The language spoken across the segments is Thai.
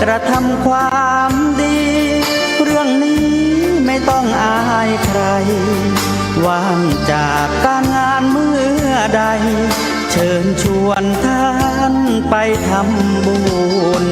กระทำความดีเรื่องนี้ไม่ต้องอายใครว่างจากการงานเมื่อใดเชิญชวนท่านไปทำบุญ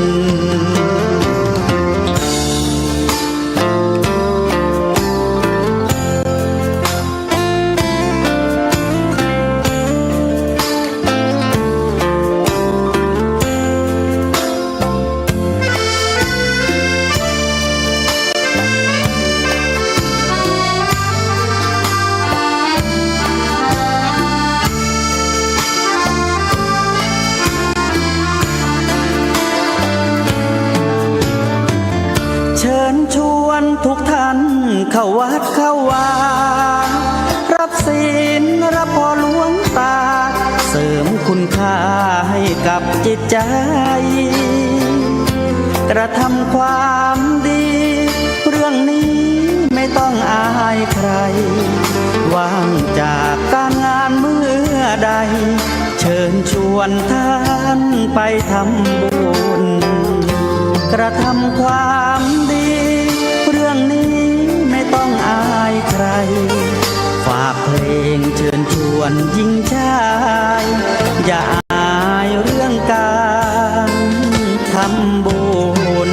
เชิญชวนทุกท่านเข้าวัดเข้าวารับศีลรับพรหลวงตาเสริมคุณค่าให้กับจิตใจกระทำความดีเรื่องนี้ไม่ต้องอายใครว่างจากการงานเมื่อใดเชิญชวนท่านไปทำบุญกระทำความดีเรื่องนี้ไม่ต้องอายใครฝากเพลงเชิญชวนหญิงชายอย่าอายเรื่องการทำบุญ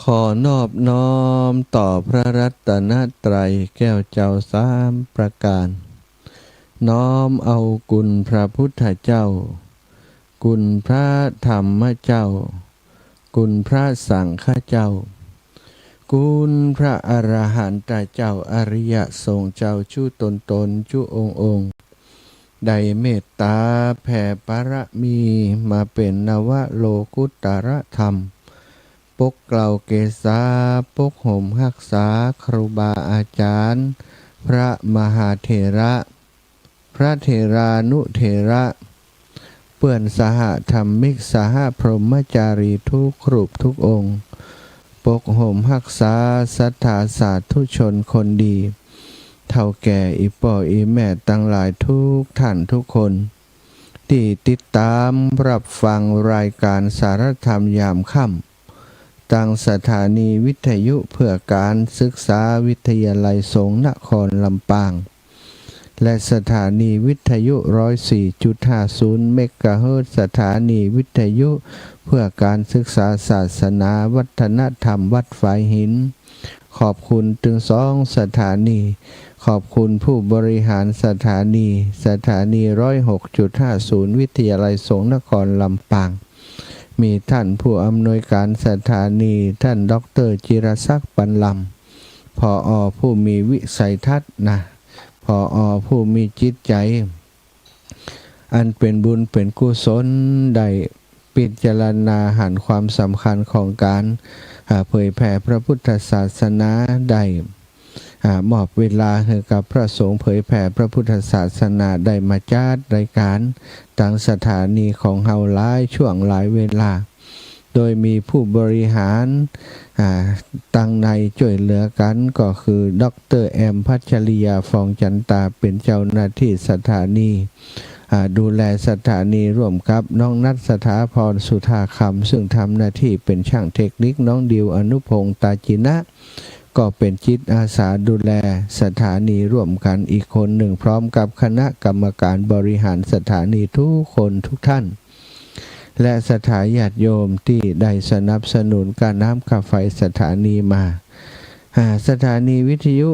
ขอนอบน้อมต่อพระรัตนตรัยแก้วเจ้าสามประการน้อมเอากุณพระพุทธเจ้ากุณพระธรรมเจ้ากุณพระสังฆเจ้ากุณพระอรหันตเจ้าอริยสงฆ์เจ้าชู้ตนชู้องค์ได้เมตตาแผ่ปรมีมาเป็นนวโลกุตรธรรมปกเกล่าเกษาปกห่มรักษาครูบาอาจารย์พระมหาเถระพระเถรานุเถระเปื่อนสหธรรมิกสหพรหมจารีทุกรูปทุกองค์ปกห่มรักษาศรัทธาสาธุชนคนดีเท่าแก่อีป่ออีแม่ตั้งหลายทุกท่านทุกคนที่ติดตามรับฟังรายการสารธรรมยามค่ำตั้งสถานีวิทยุเพื่อการศึกษาวิทยาลัยสงฆ์นครลำปางและสถานีวิทยุ 104.50 เมกะเฮิรตซ์สถานีวิทยุเพื่อการศึกษาศาสนาวัฒนธรรมวัดฝายหินขอบคุณถึง2 สถานีขอบคุณผู้บริหารสถานี 106.50 วิทยาลัยสงฆ์นครลำปางมีท่านผู้อำนวยการสถานีท่านดร.จิรศักดิ์ปันลำผอ.ผู้มีวิสัยทัศน์นะผอ.ผู้มีจิตใจอันเป็นบุญเป็นกุศลได้พิจารณาหันความสำคัญของการเผยแผ่พระพุทธศาสนาได้มอบเวลาให้กับพระสงฆ์เผยแผ่พระพุทธศาสนาได้มาจัดรายการตั้งสถานีของเฮาหลายช่วงหลายเวลาโดยมีผู้บริหารตั้งในช่วยเหลือกันก็คือดร.แอมพัชริยาฟองจันตาเป็นเจ้าหน้าที่สถานีดูแลสถานีร่วมกับน้องนัทสถาพรสุธาคำซึ่งทำหน้าที่เป็นช่างเทคนิคน้องดิวอนุพงษ์ตาจินะก็เป็นจิตอาสาดูแลสถานีร่วมกันอีกคนหนึ่งพร้อมกับคณะกรรมการบริหารสถานีทุกคนทุกท่านและสถาญาติโยมที่ได้สนับสนุนการน้ำค่าไฟสถานีมาสถานีวิทยุ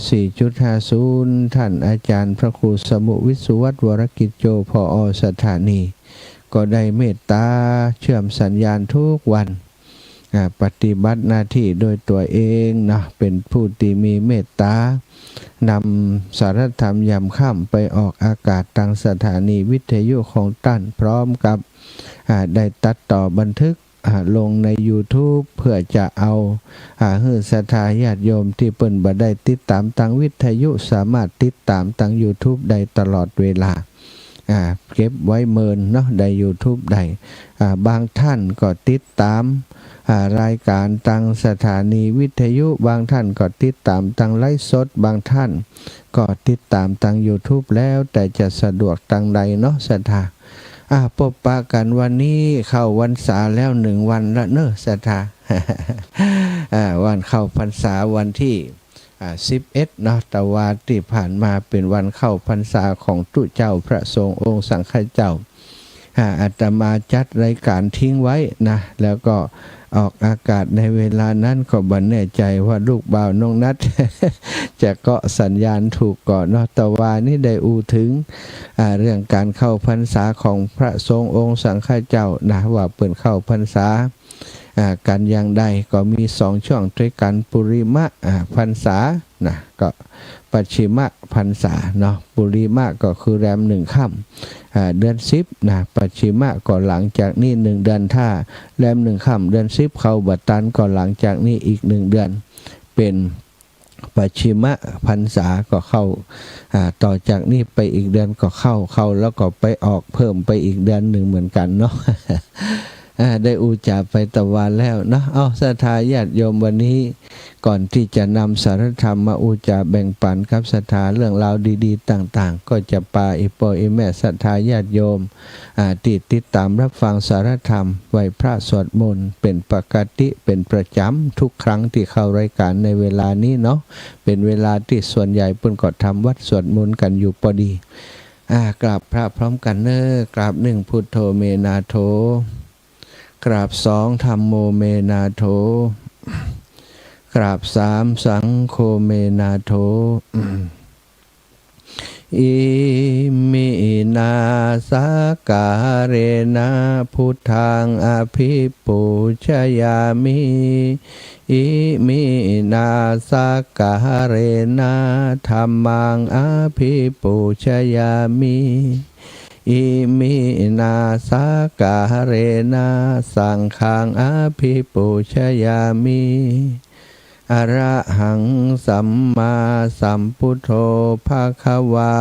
104.50 ท่านอาจารย์พระครูสมุวิสุวัฒน์วรกิจโจผอ.สถานีก็ได้เมตตาเชื่อมสัญญาณทุกวันปฏิบัติหน้าที่โดยตัวเองนะเป็นผู้ที่มีเมตตานำสารธรรมยามค่ำไปออกอากาศทางสถานีวิทยุของท่านพร้อมกับได้ตัดต่อบันทึกลงใน YouTube เพื่อจะเอาให้ศรัทธาญาติโยมที่เปิ้นบ่ได้ติดตามทางวิทยุสามารถติดตามทาง YouTube ได้ตลอดเวลาเก็บไว้เมินเนาะใน YouTube ได้บางท่านก็ติดตามรายการทางสถานีวิทยุบางท่านก็ติดตามทางไลฟ์สดบางท่านก็ติดตามทาง YouTube แล้วแต่จะสะดวกทางใดเนาะศรัทธาพบปะกันวันนี้เข้าพรรษาแล้ว1 วันละเนอะศรัทธา วันเข้าพรรษาวันที่11เนาะแต่ว่าที่ผ่านมาเป็นวันเข้าพรรษาของตุเจ้าพระสงฆ์องค์สังฆเจ้าอาตมาจัดรายการทิ้งไว้นะแล้วก็ออกอากาศในเวลานั้นก็บันแน่ใจว่าลูกบ่าวน้องนัด จะเกาะสัญญาณถูกเกาะเนาะแต่ว่านี่ได้อูถึงเรื่องการเข้าพรรษาของพระสงฆ์องค์สังฆเจ้านะว่าเปิดเข้าพรรษากันอย่างใดก็มี2 ช่วงด้วยกันปุริมะพรรษานะก็ปัจฉิมะพรรษาเนาะปุริมะก็คือแรม1 ค่ำเดือน10นะปัจฉิมะก็หลังจากนี้1 เดือนถ้าแรม1 ค่ำเดือน10เข้าบัดตันก็หลังจากนี้อีก1 เดือนเป็นปัจฉิมะพรรษาก็เข้าต่อจากนี้ไปอีกเดือนก็เข้าแล้วก็ไปออกเพิ่มไปอีกเดือน1เหมือนกันเนาะ ได้อุจาไปตะวันแล้วนะเอาศรัทธาญาติโยมวันนี้ก่อนที่จะนำสารธรรมมาอุจาแบ่งปันกับศรัทธาเรื่องราวดีๆต่างๆก็จะปาอิปออิแม่ศรัทธาญาติโยมติดตามรับฟังสารธรรมไหว้พระสวดมนต์เป็นปกติเป็นประจำทุกครั้งที่เข้ารายการในเวลานี้เนาะเป็นเวลาที่ส่วนใหญ่เพิ่นก็ทำวัดสวดมนต์กันอยู่พอดีกราบพระพร้อมกันเนอกราบ1พุทโธเมนาโธกราบ2ธัมโมเมนาโธ กราบสามสังโฆเมนาโถอิมินาสากาเรนะพุทธังอภิปูชยามิอิมินาสากาเรนะธัมมังอภิปูชยามิอิมินาสากาเรนะสังฆังอภิปูชยามิอระหังสัมมาสัมพุทโธภคะวา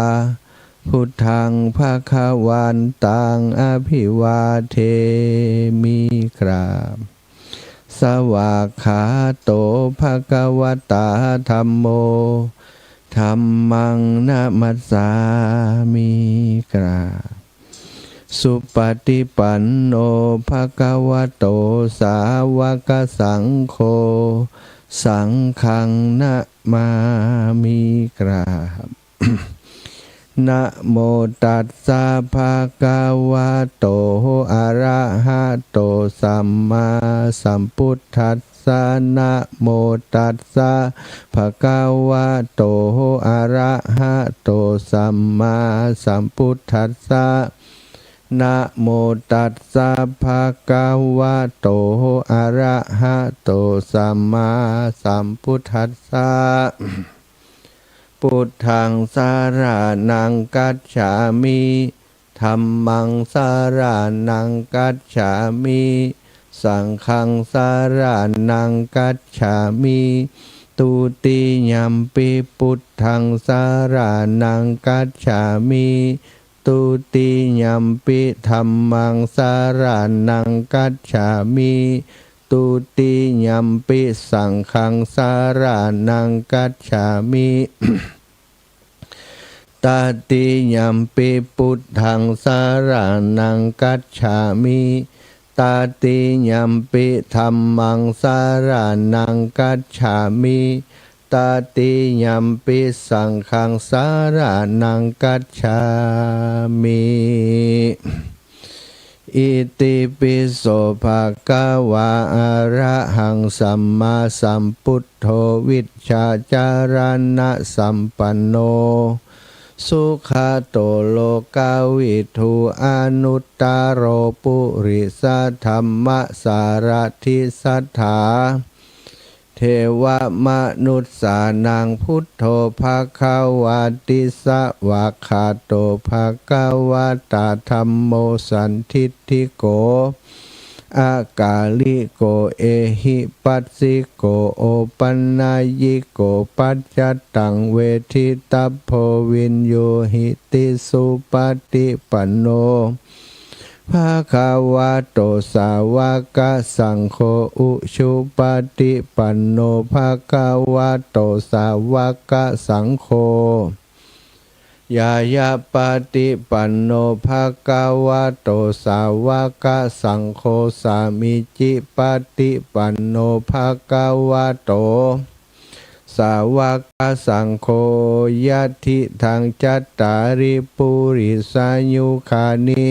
พุทธังภคะวันตังอภิวาเทมิกราบสวากขาโตภคะวตาธัมโมธัมมังนะมัสสามิกราบสุปฏิปันโนภคะวะโตสาวกสังโฆสังฆังนะมามิกราบ นะโมตัสสะภะคะวะโตอะระหะโตสัมมาสัมพุทธัสสะนะโมตัสสะภะคะวะโตอะระหะโตสัมมาสัมพุทธัสสะนะโมตัสสะภะคะวะโตอะระหะโตสัมมาสัมพุทธัสสะพุทธังสารนังกัจฉามิธัมมังสารนังกัจฉามิสังฆังสารนังกัจฉามิตุติยัมปิพุทธังสารนังกัจฉามิตุติยัมปิธัมมังสารนังกัจฉามิตุติยัมปิสังฆังสารนังกัจฉามิตติยัมปิพุทธังสารนังกัจฉามิตติยัมปิธัมมังสารนังกัจฉามิตติยัมปิสังฆังสารนังกัจฉามิอิติปิโสภะคะวะอะระหังสัมมาสัมพุทโธวิชชาจารณะสัมปันโนสุขโตโลกาวิทูอนุตตโรปุริสธรรมสารทิสัทธาเทวมนุษสานังพุทโธภคะวะติสวากขาโตภคะวะตาธัมโมสันทิฏฐิโกอากาลิโกเอหิปัสสิโกโอปันนายิโกปัจจตังเวทิตัพโพวินโยหิติสุปฏิปันโนภะคะวะโตสาวกสังโฆอุชุปฏิปันโนภะคะวะโตสาวกสังโฆยายาปฏิปันโนภะคะวะโตสาวกสังโฆสามิจิปฏิปันโนภะคะวะโตสาวกสังโฆยัตถิทังจัตตาริปุริสายุคานิ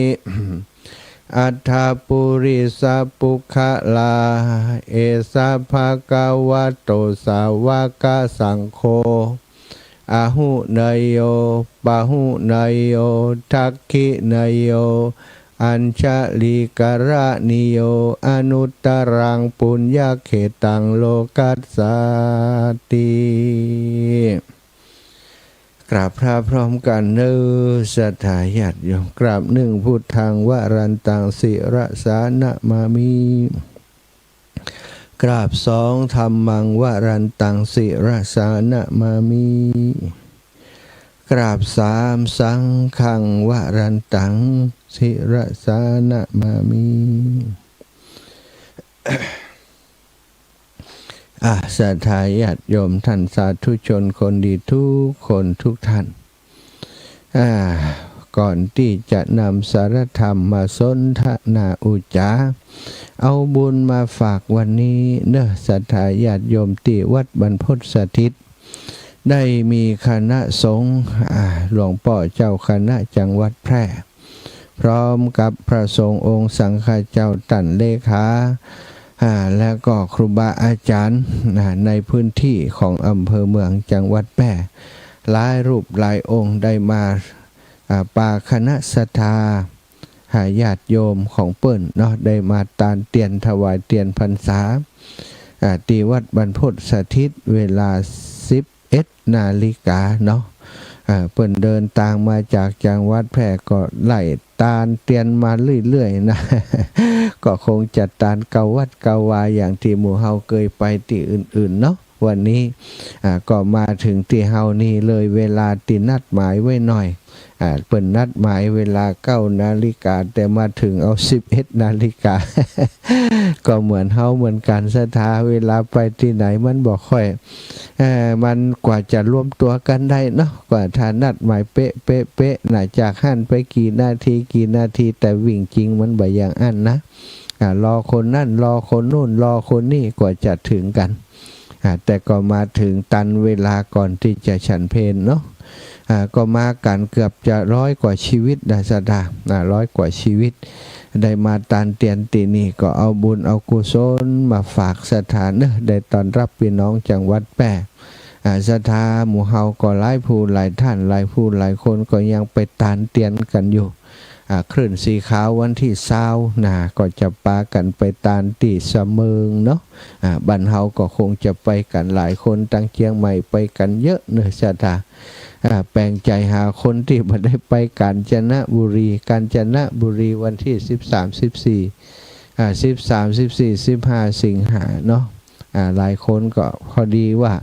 อัฏฐปุริสปุคลาเอสะภะคะวะโตสาวกสังโฆอาหุเนยโยปะหุเนยโยทักขิเนยโยอัญชลิกระนิโยอนุตตรังปุญญเขตังโลกัสสติกราบพระพร้อมกันเนื้อสัทธาญาติโยมกราบหนึ่งพุทธังวรันตังสิรสานะมามิกราบสองธัมมังวรันตังสิรสานะมามิกราบสามสังฆังวรันตังสิรสานะมามิสัทธาญาติโยมท่านสาธุชนคนดีทุกคนทุกท่านก่อนที่จะนำสารธรรมมาสนทนาอุจจาเอาบุญมาฝากวันนี้เนอะสัทธาญาติโยมที่วัดบรรพตสถิตได้มีคณะสงฆ์หลวงพ่อเจ้าคณะจังหวัดแพร่พร้อมกับพระสงฆ์องค์สังฆเจ้าตันเลขา แล้วก็ครูบาอาจารย์ในพื้นที่ของอำเภอเมืองจังหวัดแพร่หลายรูปหลายองค์ได้มาปาคณะศรัทธาญาติโยมของเปิ้นเนาะได้มาตานเตียนถวายเตียนพรรษาที่วัดบรรพตสถิตเวลา 11 นาฬิกาเนาะเปิ้นเดินทางมาจากจังหวัดแพร่ก็ไล่ตานเตียนมาเรื่อยๆนะก็คงจะตานเกาวัดเกาวาอย่างที่หมู่เฮาเคยไปที่อื่นๆเนาะวันนี้ก็มาถึงที่เฮานี่เลยเวลาที่นัดหมายไว้หน่อยเปิ้นนัดหมายเวลา 9 นาฬิกาแต่มาถึงเอา 11 นาฬิกา ก็เหมือนเฮาเหมือนกันศรัทธาเวลาไปที่ไหนมันบ่ค่อยมันกว่าจะรวมตัวกันได้เนาะกว่าทานัดหมายเป๊ะน่ะจากหันไปกี่นาทีแต่วิ่งจริงมันบ่อย่างอันนะรอคนนั่นรอคนนู่นรอคนนี่กว่าจะถึงกันแต่ก็มาถึงตันเวลาก่อนที่จะฉันเพลเนาะก็มากันเกือบจะ100 กว่าชีวิตได้ศรัทธา100 กว่าชีวิตได้มาตานเตียนตีนี่ก็เอาบุญเอากุศลมาฝากศรัทธาเนอะได้ตอนรับพี่น้องจังหวัดแพร่ศรัทธาหมู่เฮาก็หลายผู้หลายท่านหลายผู้หลายคนก็ยังไปตานเตียนกันอยู่คลื่นสีขาววันที่20ก็จะปากันไปตานที่เสมิงเนาะบ้านเฮาก็คงจะไปกันหลายคนตั้งเชียงใหม่ไปกันเยอะเนอะศรัทธาแปลงใจหาคนที่มาได้ไปกาญจนบุรีวันที่13-14 15 สิงหาเนาะหลายคนก็พอดีว่า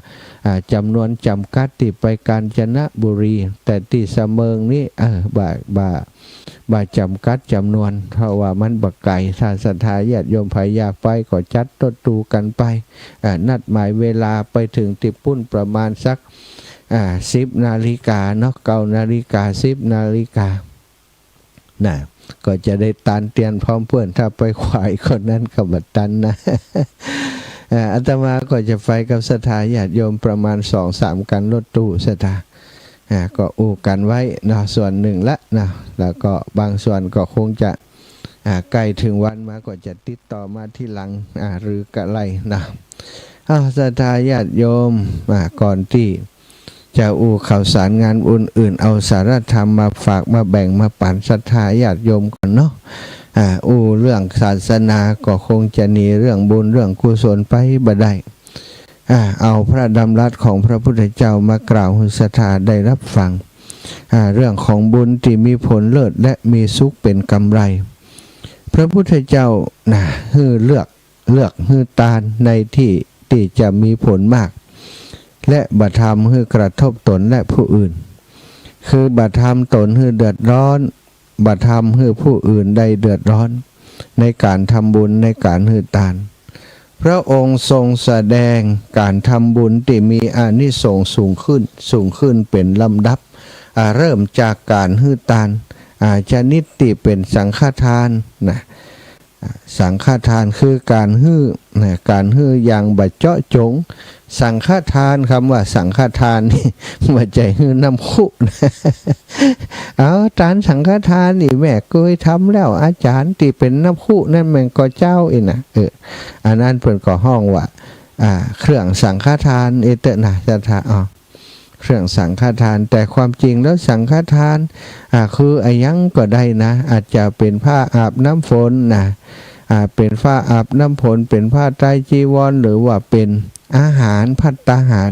จำนวนจำกัดที่ไปกาญจนบุรีแต่ที่เสมิงนี่บ่จำกัดจำนวนเพราะว่ามันบักไก่ถ้าศรัทธาญาติโยมไผอยากไปก็จัดรถตู้กันไปนัดหมายเวลาไปถึงติปุ้นประมาณสัก10 นาฬิกาเนาะ9 นาฬิกา10 นาฬิกาก็จะได้ตานเตียนพร้อมเพื่อนถ้าไปขวายคนนั้นก็บัดตันนะอาตมาก็จะไปกับศรัทธาญาติโยมประมาณ 2-3 กันรถตู้ศรัทธาก็อู้กันไว้นะส่วนหนึ่งละนะแล้วก็บางส่วนก็คงจะใกล้ถึงวันมาก็จะติดต่อมาที่หลังหรือกะไรนะศรัทธาญาติโยมก่อนที่จะอู้ข่าวสารงานอื่นเอาสารธรรมมาฝากมาแบ่งมาปั่นศรัทธาญาติโยมก่อนเนาะเรื่องศาสนาก็คงจะหนีเรื่องบุญเรื่องกุศลไปบ่ได้เอาพระดำรัสของพระพุทธเจ้ามากล่าวให้ศรัทธาได้รับฟังเรื่องของบุญที่มีผลเลิศและมีสุขเป็นกำไรพระพุทธเจ้าให้เลือกให้ตานในที่จะมีผลมากและบัตรธรรมให้กระทบตนและผู้อื่นคือบัตรธรรมตนให้เดือดร้อนบัตรธรรมให้ผู้อื่นได้เดือดร้อนในการทำบุญในการให้ทานพระองค์ทรงแสดงการทำบุญที่มีอานิสงส์สูงขึ้นเป็นลำดับเริ่มจากการให้ทานชนิดที่เป็นสังฆทานสังฆทานคือการให้อย่างบัดเจาะจงสังฆทานคำว่าสังฆทานนี่มาใจให้น้ำคุทานสังฆทานนี่แม่เคยทำแล้วอาจารย์ที่เป็นน้ำคุนั่นแม่งก็เจ้าเองนะอันนั้นเพิ่นก็ห้องว่าเครื่องสังฆทานเตนะจะทาเครื่องสังฆทานแต่ความจริงแล้วสังฆทานคืออะไรยังก็ได้นะอาจจะเป็นผ้าอาบน้ำฝนเป็นผ้าอาบน้ำฝนเป็นผ้าไตรจีวรหรือว่าเป็นอาหารภัตตาหาร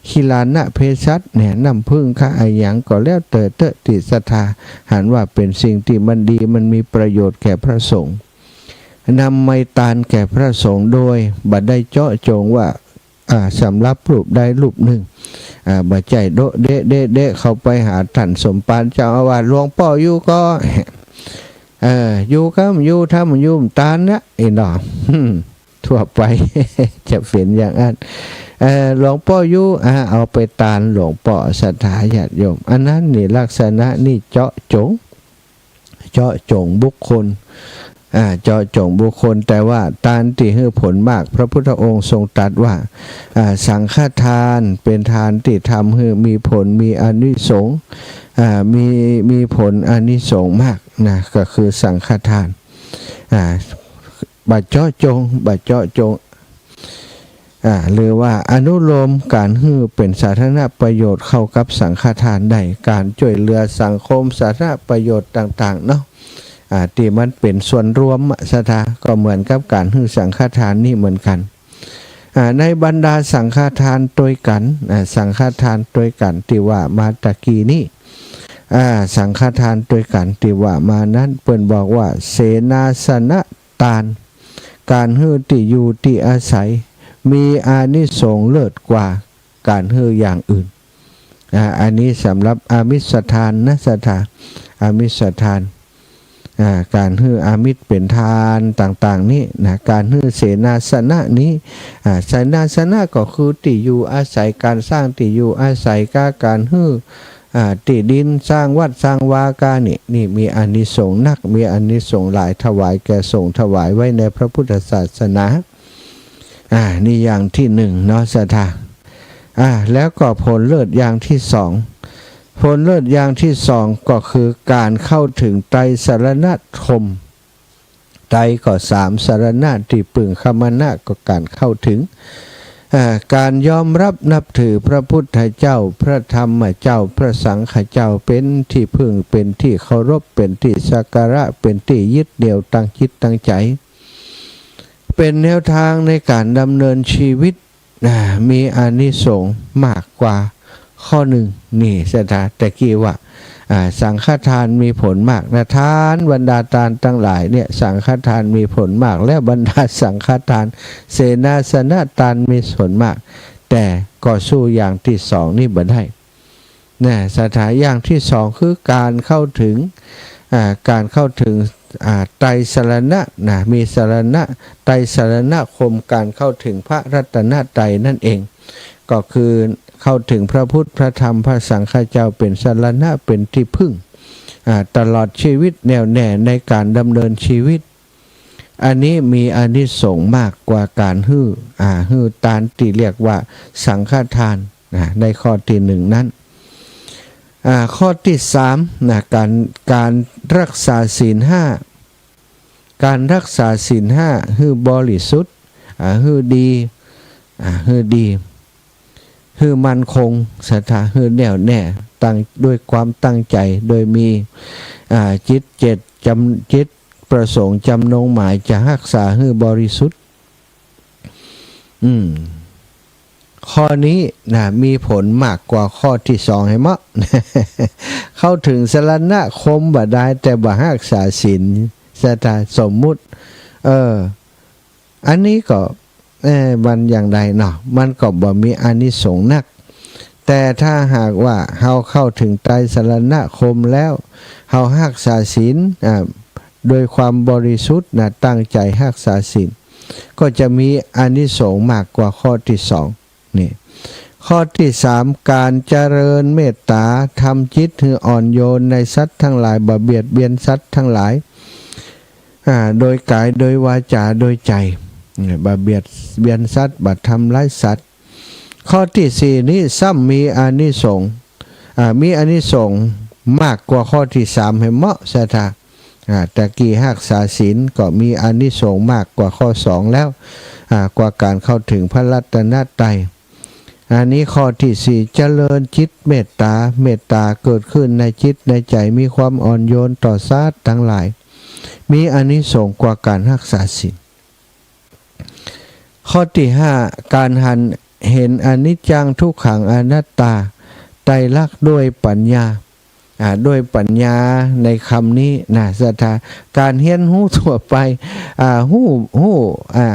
คิลานะเพศัตเนี่ยน้ำพึ่งข้าอะไรยังก็แล้วแต่ติศรัทธาหันว่าเป็นสิ่งที่มันดีมันมีประโยชน์แก่พระสงฆ์นำไมตานแก่พระสงฆ์โดยบัดได้เจาะจงว่าสำรับรูปใดรูปหนึ่งบ่ใจโดเดะเข้าไปหาท่านสมปานเจ้าอาวาสหลวงพ่ออยู่ก็อยู่ก็อยู่ถ้ามันอยู่ตานนะหนอทั่วไป จะเป็นอย่างนั้นหลวงพ่ออยู่เอาไปตานหลวงพ่อศรัทธาญาติโยมอันนั้นนี่ลักษณะนี่เจาะจงบุคคลเจาะจงบุคคลแต่ว่าทานที่ให้ผลมากพระพุทธองค์ทรงตรัสว่าสังฆทานเป็นทานที่ทำให้มีผลมีอานิสงส์มีผลอานิสงส์มากนะก็คือสังฆทาน บัดเจาะจงหรือว่าอนุโลมการฮื้อเป็นสาธารณประโยชน์เข้ากับสังฆทานได้การช่วยเหลือสังคมสาธารณประโยชน์ต่างๆเนาะที่มันเป็นส่วนรวมสถาก็เหมือนกับการฮื้อสังฆทานนี่เหมือนกันในบรรดาสังฆทานโดยกันสังฆทานโดยกันที่ว่ามาตะกี้นี้สังฆทานโดยกันที่ว่ามานั้นเปิ้นบอกว่าเสนาสนะทานการฮื้อที่อยู่ที่อาศัยมีอานิสงส์เลิศกว่าการฮื้ออย่างอื่นอันนี้สำหรับอามิสทานนะสถาอามิสทานการฮื้ออามิตรเป็นทานต่างๆนี่นะการฮื้อเสนาสนะนี้เสนาสนะก็คือที่อยู่อาศัยการสร้างที่อยู่อาศัยการฮื้อที่ดินสร้างวัดสร้างวากานี่มีอานิสงส์นักมีอานิสงส์หลายถวายแก่สงฆ์ถวายไว้ในพระพุทธศาสนานี่อย่างที่หนึ่งเนาะสถาแล้วก็ผลเลิศอย่างที่สองผลเลิศอย่างที่สองก็คือการเข้าถึงไตรสรณคมไตรก็สามสรณะที่ปึงคมนะก็การเข้าถึงการยอมรับนับถือพระพุทธเจ้าพระธรรมเจ้าพระสังฆเจ้าเป็นที่พึ่งเป็นที่เคารพเป็นที่สักการะเป็นที่ยึดเหนี่ยวตั้งจิตตั้งใจเป็นแนวทางในการดำเนินชีวิตมีอานิสงส์มากกว่าข้อหนึ่งนี่สถาตะกี้ว่าสังฆทานมีผลมากนะทานบรรดาทานทั้งหลายเนี่ยสังฆทานมีผลมากและบรรดาสังฆทานเสนาสนะทานมีผลมากแต่ก็สู้อย่างที่สองนี่บ่ได้นะสถาอย่างที่สองคือการเข้าถึงไตรสรณะมีสรณะไตรสรณคมการเข้าถึงพระรัตนตรัยนั่นเองก็คือเข้าถึงพระพุทธพระธรรมพระสังฆเจ้าเป็นสรณะเป็นที่พึ่งตลอดชีวิตแน่วแน่ในการดำเนินชีวิตอันนี้มีอานิสงส์มากกว่าการฮื้อทานที่เรียกว่าสังฆทานในข้อที่หนึ่งนั้นข้อที่สามการรักษาศีลห้าการรักษาศีลห้าฮื้อบริสุทธิ์ฮื้อดีฮื้อมั่นคงศรัทธาฮื้อแน่วแน่ตั้งด้วยความตั้งใจโดยมีจิตประสงค์จำนงหมายจะรักษาฮื้อบริสุทธิ์ข้อนี้มีผลมากกว่าข้อที่สองให้มะ เข้าถึงสรณคมบ่ได้แต่บ่รักษาศีลศรัทธาสมมุติอันนี้ก็มันอย่างใดเนาะมันก็บ่มีอานิสงส์นักแต่ถ้าหากว่าเฮาเข้าถึงไตรสรณคมแล้วเฮารักษาศีลโดยความบริสุทธิ์ตั้งใจรักษาศีลก็จะมีอานิสงส์มากกว่าข้อที่สองนี่ข้อที่สามการเจริญเมตตาทำจิตให้อ่อนโยนในสัตว์ทั้งหลายบ่เบียดเบียนสัตว์ทั้งหลายโดยกายโดยวาจาโดยใจบ่เบียดเบียนสัตว์บ่ทำร้ายสัตว์ข้อที่สี่นี้ซ้ำมีอานิสงส์มากกว่าข้อที่สามให้เหมาะสถาตะกี้รักษาศีลก็มีอานิสงส์มากกว่าข้อสองแล้วกว่าการเข้าถึงพระรัตนตรัยอันนี้ข้อที่สี่เจริญจิตเมตตาเกิดขึ้นในจิตในใจมีความอ่อนโยนต่อสัตว์ทั้งหลายมีอานิสงส์กว่าการรักษาศีลข้อที่ห้าการเห็นอนิจจังทุกขังอนัตตาไตรลักษณ์ด้วยปัญญาด้วยปัญญาในคำนี้ศรัทธาการเรียนรู้ทั่วไป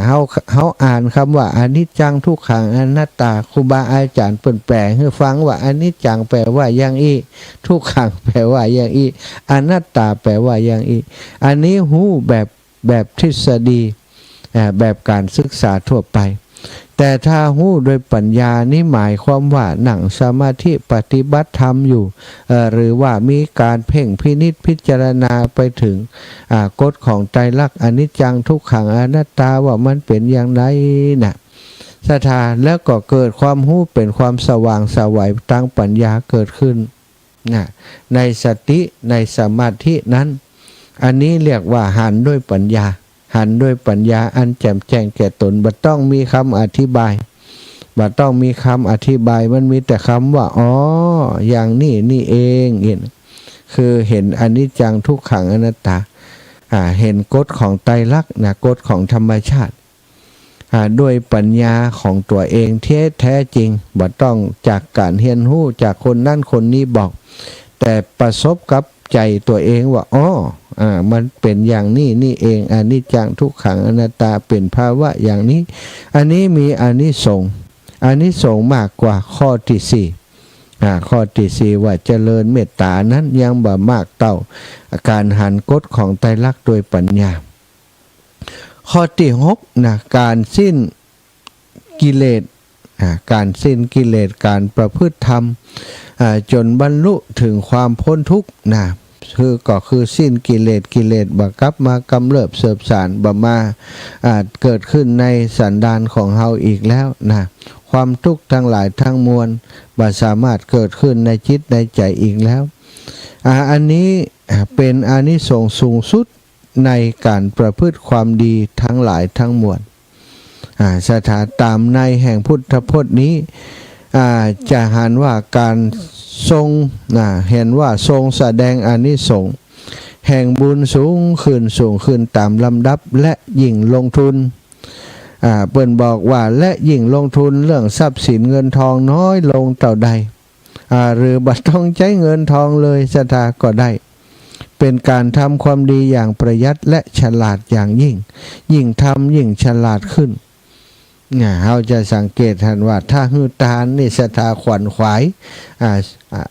เขาอ่านคำว่าอนิจจังทุกขังอนัตตาครูบาอาจารย์เปิ่นแปลให้ฟังว่าอนิจจังแปลว่าอย่างอีทุกขังแปลว่าอย่างอีอนัตตาแปลว่าอย่างอีอันนี้หู้แบบทฤษฎีแบบการศึกษาทั่วไปแต่ถ้าหู้โดยปัญญานี่หมายความว่านั่งสมาธิปฏิบัติธรรมอยู่หรือว่ามีการเพ่งพินิจพิจารณาไปถึงกฎของไตรลักษณ์อนิจจังทุกขังอนัตตาว่ามันเป็นอย่างไรศรัทธาแล้วก็เกิดความหู้เป็นความสว่างสวัยทางปัญญาเกิดขึ้นในสติในสมาธินั้นอันนี้เรียกว่าหันด้วยปัญญา หันด้วยปัญญาอันแจ่มแจ้งแก่ตนบ่ต้องมีคำอธิบายบ่ต้องมีคำอธิบายมันมีแต่คำว่าอ๋ออย่างนี้นี่เองคือเห็นอนิจจังทุกขังอนัตตาเห็นกฎของไตรลักษณ์นะกฎของธรรมชาติด้วยปัญญาของตัวเองแท้จริงบ่ต้องจากการเรียนรู้จากคนนั่นคนนี้บอกแต่ประสบกับใจตัวเองว่าอ๋อมันเป็นอย่างนี้นี่เองอนิจจังทุกขังอนัตตาเป็นภาวะอย่างนี้อันนี้มีอานิสงส์มากกว่าข้อที่สี่ข้อที่สี่ว่าเจริญเมตตานั้นยังบ่มากเท่าการหันกฎของไตรลักษณ์โดยปัญญาข้อที่หกนะการสิ้นกิเลสการสิ้นกิเลสการประพฤติธรรมจนบรรลุถึงความพ้นทุกข์นะคือสิ้นกิเลสบ่กลับมากำเริบเสบสารบ่มาเกิดขึ้นในสันดานของเฮาอีกแล้วนะความทุกข์ทั้งหลายทั้งมวลบ่สามารถเกิดขึ้นในจิตในใจอีกแล้วอันนี้เป็นอานิสงส์สูงสุดในการประพฤติความดีทั้งหลายทั้งมวลสถาตามในแห่งพุทธพจน์นี้จะหันว่าการทรงเห็นว่าทรงแสดงอานิสงส์แห่งบุญสูงขึ้นตามลำดับและยิ่งลงทุนเปิ้นบอกว่าและยิ่งลงทุนเรื่องทรัพย์สินเงินทองน้อยลงเท่าใดหรือบัดต้องใช้เงินทองเลยศรัทธาก็ได้เป็นการทำความดีอย่างประหยัดและฉลาดอย่างยิ่งทำยิ่งฉลาดขึ้นเราจะสังเกตเห็นว่าถ้าหือตานี่ศรัทธาขวัญขวาย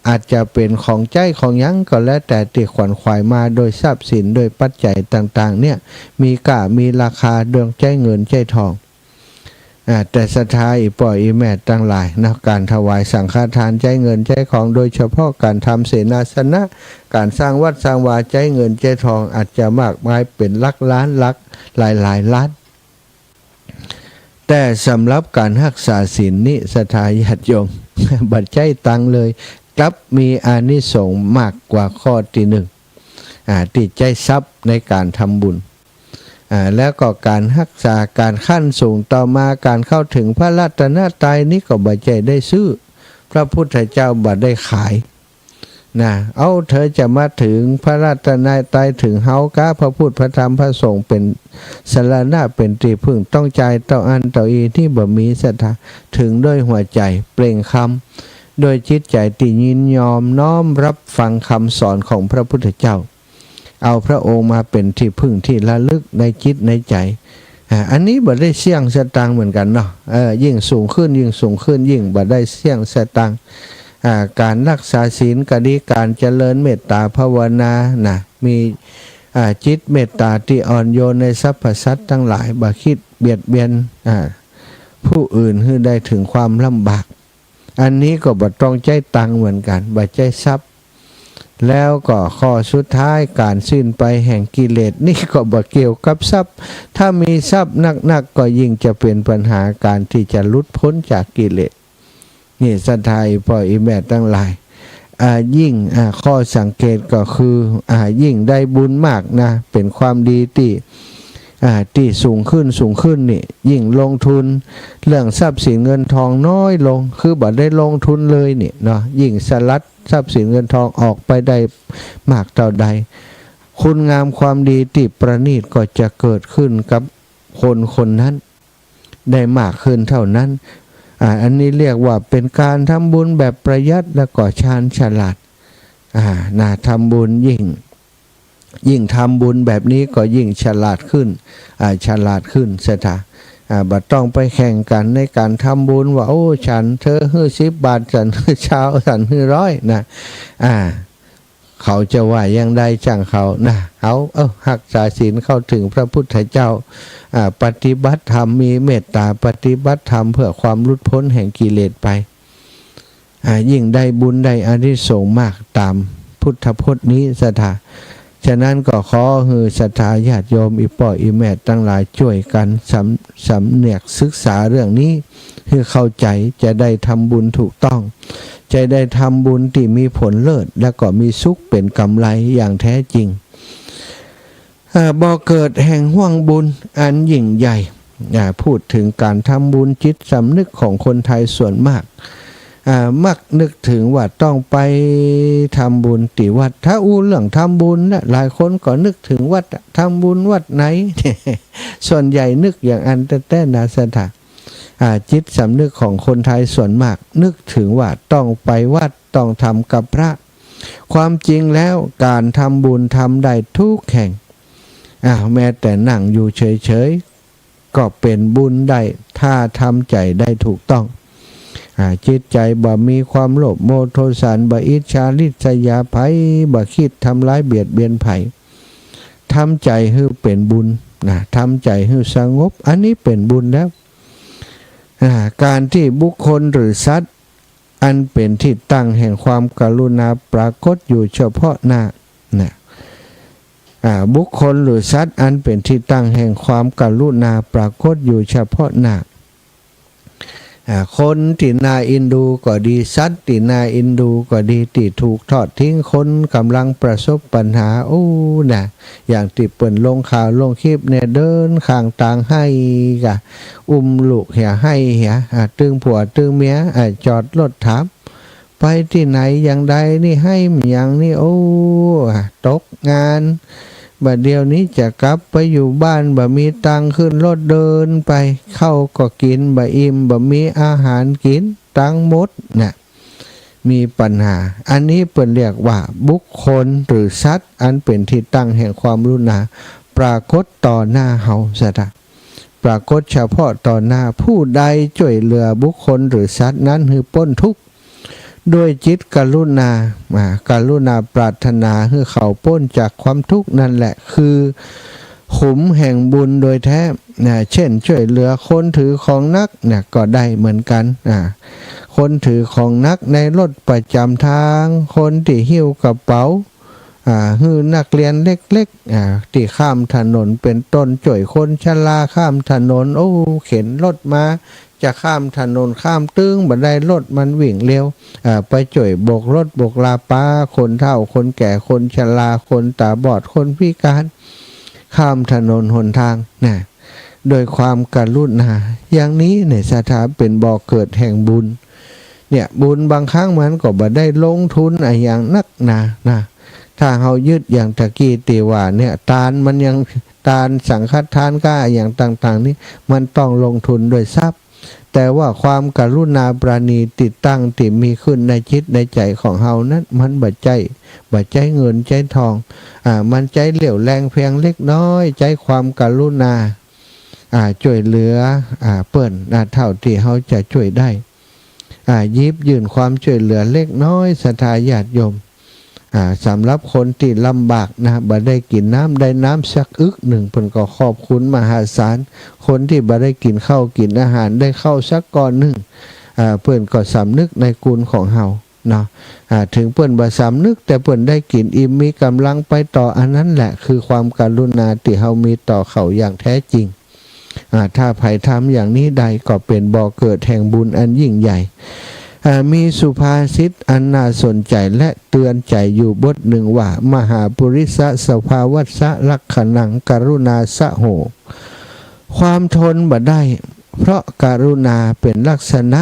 อาจจะเป็นของใจของยังก็แล้วแต่ติขวัญขวายมาโดยทรัพย์สินโดยปัจจัยต่างๆเนี่ยมีค่ามีราคาดวงใจเงินใจทองแต่ศรัทธาอีป่อยอีแม่ตั้งหลายนะการถวายสังฆทานใจเงินใจของโดยเฉพาะการทำเสนาสนะการสร้างวัดสร้างวาใจเงินใจทองอาจจะมากมายเป็นลักล้านลักหลายล้านแต่สำหรับการรักษาศีลนี้ศรัทธาญาติโยมบัดใจตังเลยกลับมีอานิสงส์มากกว่าข้อที่หนึ่งติดใจทรัพย์ในการทำบุญแล้วก็การรักษาการขั้นสูงต่อมาการเข้าถึงพระรัตนตรัยนี้ก็บัดใจได้ซื้อพระพุทธเจ้าบัดได้ขายเอาเธอจะมาถึงพระรัตนตรัยถึงเฮากะพระพุทธพระธรรมพระสงฆ์เป็นสรณะเป็นที่พึ่งต้องใจต่ออันต่ออีที่บ่มีศรัทธาถึงด้วยหัวใจเปล่งคำโดยจิตใจที่ยินยอมน้อมรับฟังคำสอนของพระพุทธเจ้าเอาพระองค์มาเป็นที่พึ่งที่ระลึกในจิตในใจอันนี้บ่ได้เสี่ยงสตางค์เหมือนกันเนาะยิ่งสูงขึ้นยิ่งบ่ได้เสี่ยงสตางค์การรักษาศีลก็ดีการเจริญเมตตาภาวนามีจิตเมตตาที่อ่อนโยนในสรรพสัตว์ทั้งหลายบ่คิดเบียดเบียนผู้อื่นให้ได้ถึงความลำบากอันนี้ก็บ่ต้องใจตังเหมือนกันบ่ใจทรัพย์แล้วก็ข้อสุดท้ายการสิ้นไปแห่งกิเลสนี่ก็บ่เกี่ยวกับทรัพย์ถ้ามีทรัพย์นักก็ยิ่งจะเป็นปัญหาการที่จะหลุดพ้นจากกิเลสนี่ศรัทธาพ่ออีแม่ทั้งหลายยิ่งข้อสังเกตก็คือยิ่งได้บุญมากนะเป็นความดีที่สูงขึ้นนี่ยิ่งลงทุนเรื่องทรัพย์สินเงินทองน้อยลงคือบ่ได้ลงทุนเลยนี่เนาะยิ่งสลัดทรัพย์สินเงินทองออกไปได้มากเท่าใดคุณงามความดีที่ประณีตก็จะเกิดขึ้นกับคนนั้นได้มากขึ้นเท่านั้นอันนี้เรียกว่าเป็นการทำบุญแบบประหยัดและก็ชาญฉลาดทำบุญยิ่งทำบุญแบบนี้ก็ยิ่งฉลาดขึ้นศรัทธาบัดต้องไปแข่งกันในการทำบุญว่าโอ้ฉันเธอให้10 บาทฉันให้เช้าฉันให้100นะเขาจะว่ายังได้จังเขาเอารักษาศีลเข้าถึงพระพุทธเจ้าปฏิบัติธรรมมีเมตตาปฏิบัติธรรมเพื่อความหลุดพ้นแห่งกิเลสไปยิ่งได้บุญได้อานิสงส์มากตามพุทธพจน์นี้ศรัทธาฉะนั้นก็ขอให้ศรัทธาญาติโยมอีป่ออีแม่ทั้งหลายช่วยกันสำเนียกศึกษาเรื่องนี้ให้เข้าใจจะได้ทำบุญถูกต้องจะได้ทำบุญที่มีผลเลิศและก็มีสุขเป็นกำไรอย่างแท้จริง บ่อเกิดแห่งห่วงบุญอันยิ่งใหญ่พูดถึงการทำบุญจิตสำนึกของคนไทยส่วนมากมักนึกถึงว่าต้องไปทำบุญที่วัดถ้าเรื่องทำบุญนะหลายคนก็นึกถึงวัดทำบุญวัดไหน ส่วนใหญ่นึกอย่างอันแต่นาสถาจิตสำนึกของคนไทยส่วนมากนึกถึงว่าต้องไปวัดต้องทำกับพระความจริงแล้วการทำบุญทำได้ทุกแห่งแม้แต่นั่งอยู่เฉยๆก็เป็นบุญได้ถ้าทำใจได้ถูกต้องจิตใจบ่มีความโลภโมโทสารบ่อิจฉาริษยาภัยบ่คิดทำร้ายเบียดเบียนภัยทำใจให้เป็นบุญทำใจให้สงบอันนี้เป็นบุญแล้วการที่บุคคลหรือสัตว์อันเป็นที่ตั้งแห่งความกรุณาปรากฏอยู่เฉพาะหน้าบุคคลหรือสัตว์อันเป็นที่ตั้งแห่งความกรุณาปรากฏอยู่เฉพาะหน้าคนที่น่าเอ็นดูก็ดีสัตว์ที่น่าเอ็นดูก็ดีที่ถูกทอดทิ้งคนกำลังประสบปัญหาอย่างที่เปิ่นลงข่าวลงคลิปเนี่ยเดินข้างต่างให้กะลูกเหียให้เหียตึงผัวตึงเมียจอดรถถามไปที่ไหนอย่างใดนี่ให้อย่างนี้ตกงานบัดเดียวนี้จะกลับไปอยู่บ้านบ่มีตังค์ขึ้นรถเดินไปเข้าก็กินบ่อิ่มบ่มีอาหารกินตังค์หมดมีปัญหาอันนี้เปิ้นเรียกว่าบุคคลหรือสัตว์อันเป็นที่ตั้งแห่งความรุณาปรากฏต่อหน้าเฮาซะปรากฏเฉพาะต่อหน้าผู้ใดช่วยเหลือบุคคลหรือสัตว์นั้นคือพ้นทุกข์ด้วยจิตกรุณาปรารถนาให้เขาพ้นจากความทุกข์นั่นแหละคือขุมแห่งบุญโดยแท้เช่นช่วยเหลือคนถือของนักก็ได้เหมือนกันคนถือของนักในรถประจำทางคนที่หิ้วกระเป๋าฮือนักเรียนเล็กๆที่ข้ามถนนเป็นต้นช่วยคนชราข้ามถนนเข็นรถมาจะข้ามถนนข้ามตึ้งบันไดรถมันวิ่งเร็วไปช่วยโบกรถโบกลาป้าคนเฒ่าคนแก่คนชราคนตาบอดคนพิการข้ามถนนหนทางโดยความกรุณาอย่างนี้ในสถาเป็นบ่อเกิดแห่งบุญบุญบางครั้งมันก็บ่ได้ลงทุนอย่างนักหนาถ้าเฮายึดอย่างตะกี้ตีว่าทานมันยังทานสังฆทานก้าอย่างต่างๆนี้มันต้องลงทุนด้วยทรัพย์แต่ว่าความกรุณาปราณีติดตั้งที่มีขึ้นในจิตในใจของเฮานั้นมันบ่ใจเงินใจทองมันใจเหลวแรงเพียงเล็กน้อยใจความกรุณาช่วยเหลือเปิ้นเท่าที่เฮาจะช่วยได้ยิบยื่นความช่วยเหลือเล็กน้อยศรัทธาญาติโยมสำหรับคนที่ลำบากบ่ได้กินน้ำได้น้ำสักอึกหนึ่งเพิ่นก็ขอบคุณมหาศาลคนที่บ่ได้กินข้าวกินอาหารได้ข้าวสักก้อนหนึ่งเพิ่นก็สำนึกในกุลของเฮาถึงเพิ่นบ่สำนึกแต่เพิ่นได้กินอิ่มมีกำลังไปต่ออันนั้นแหละคือความกรุณาที่เฮามีต่อเขาอย่างแท้จริงถ้าไผทำอย่างนี้ใดก็เป็นบ่อเกิดแห่งบุญอันยิ่งใหญ่มีสุภาษิตอันน่าสนใจและเตือนใจอยู่บทหนึ่งว่ามหาปุริสสภาวัสสะลักขณังกรุณาสะโหความทนบ่ได้เพราะกรุณาเป็นลักษณะ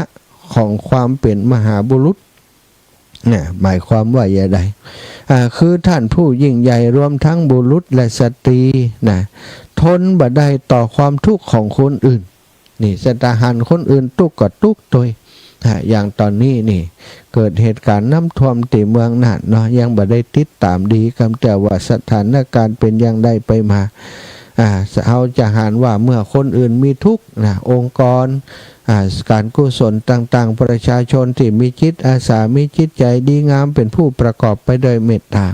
ของความเป็นมหาบุรุษหมายความว่าอย่างไรคือท่านผู้ยิ่งใหญ่รวมทั้งบุรุษและสตรีทนบ่ได้ต่อความทุกข์ของคนอื่นสตาหันคนอื่นทุกข์ก็ทุกข์ตัวอย่างตอนนี้เกิดเหตุการณ์น้ำท่วมที่เมืองน่านยังบ่ได้ติดตามดีคำแต่ว่าสถานการณ์เป็นอย่างใดไปมาเอาจะหารว่าเมื่อคนอื่นมีทุกข์องค์กรการกุศลต่างๆประชาชนที่มีจิตอาสามีจิตใจดีงามเป็นผู้ประกอบไปด้วยเมตตา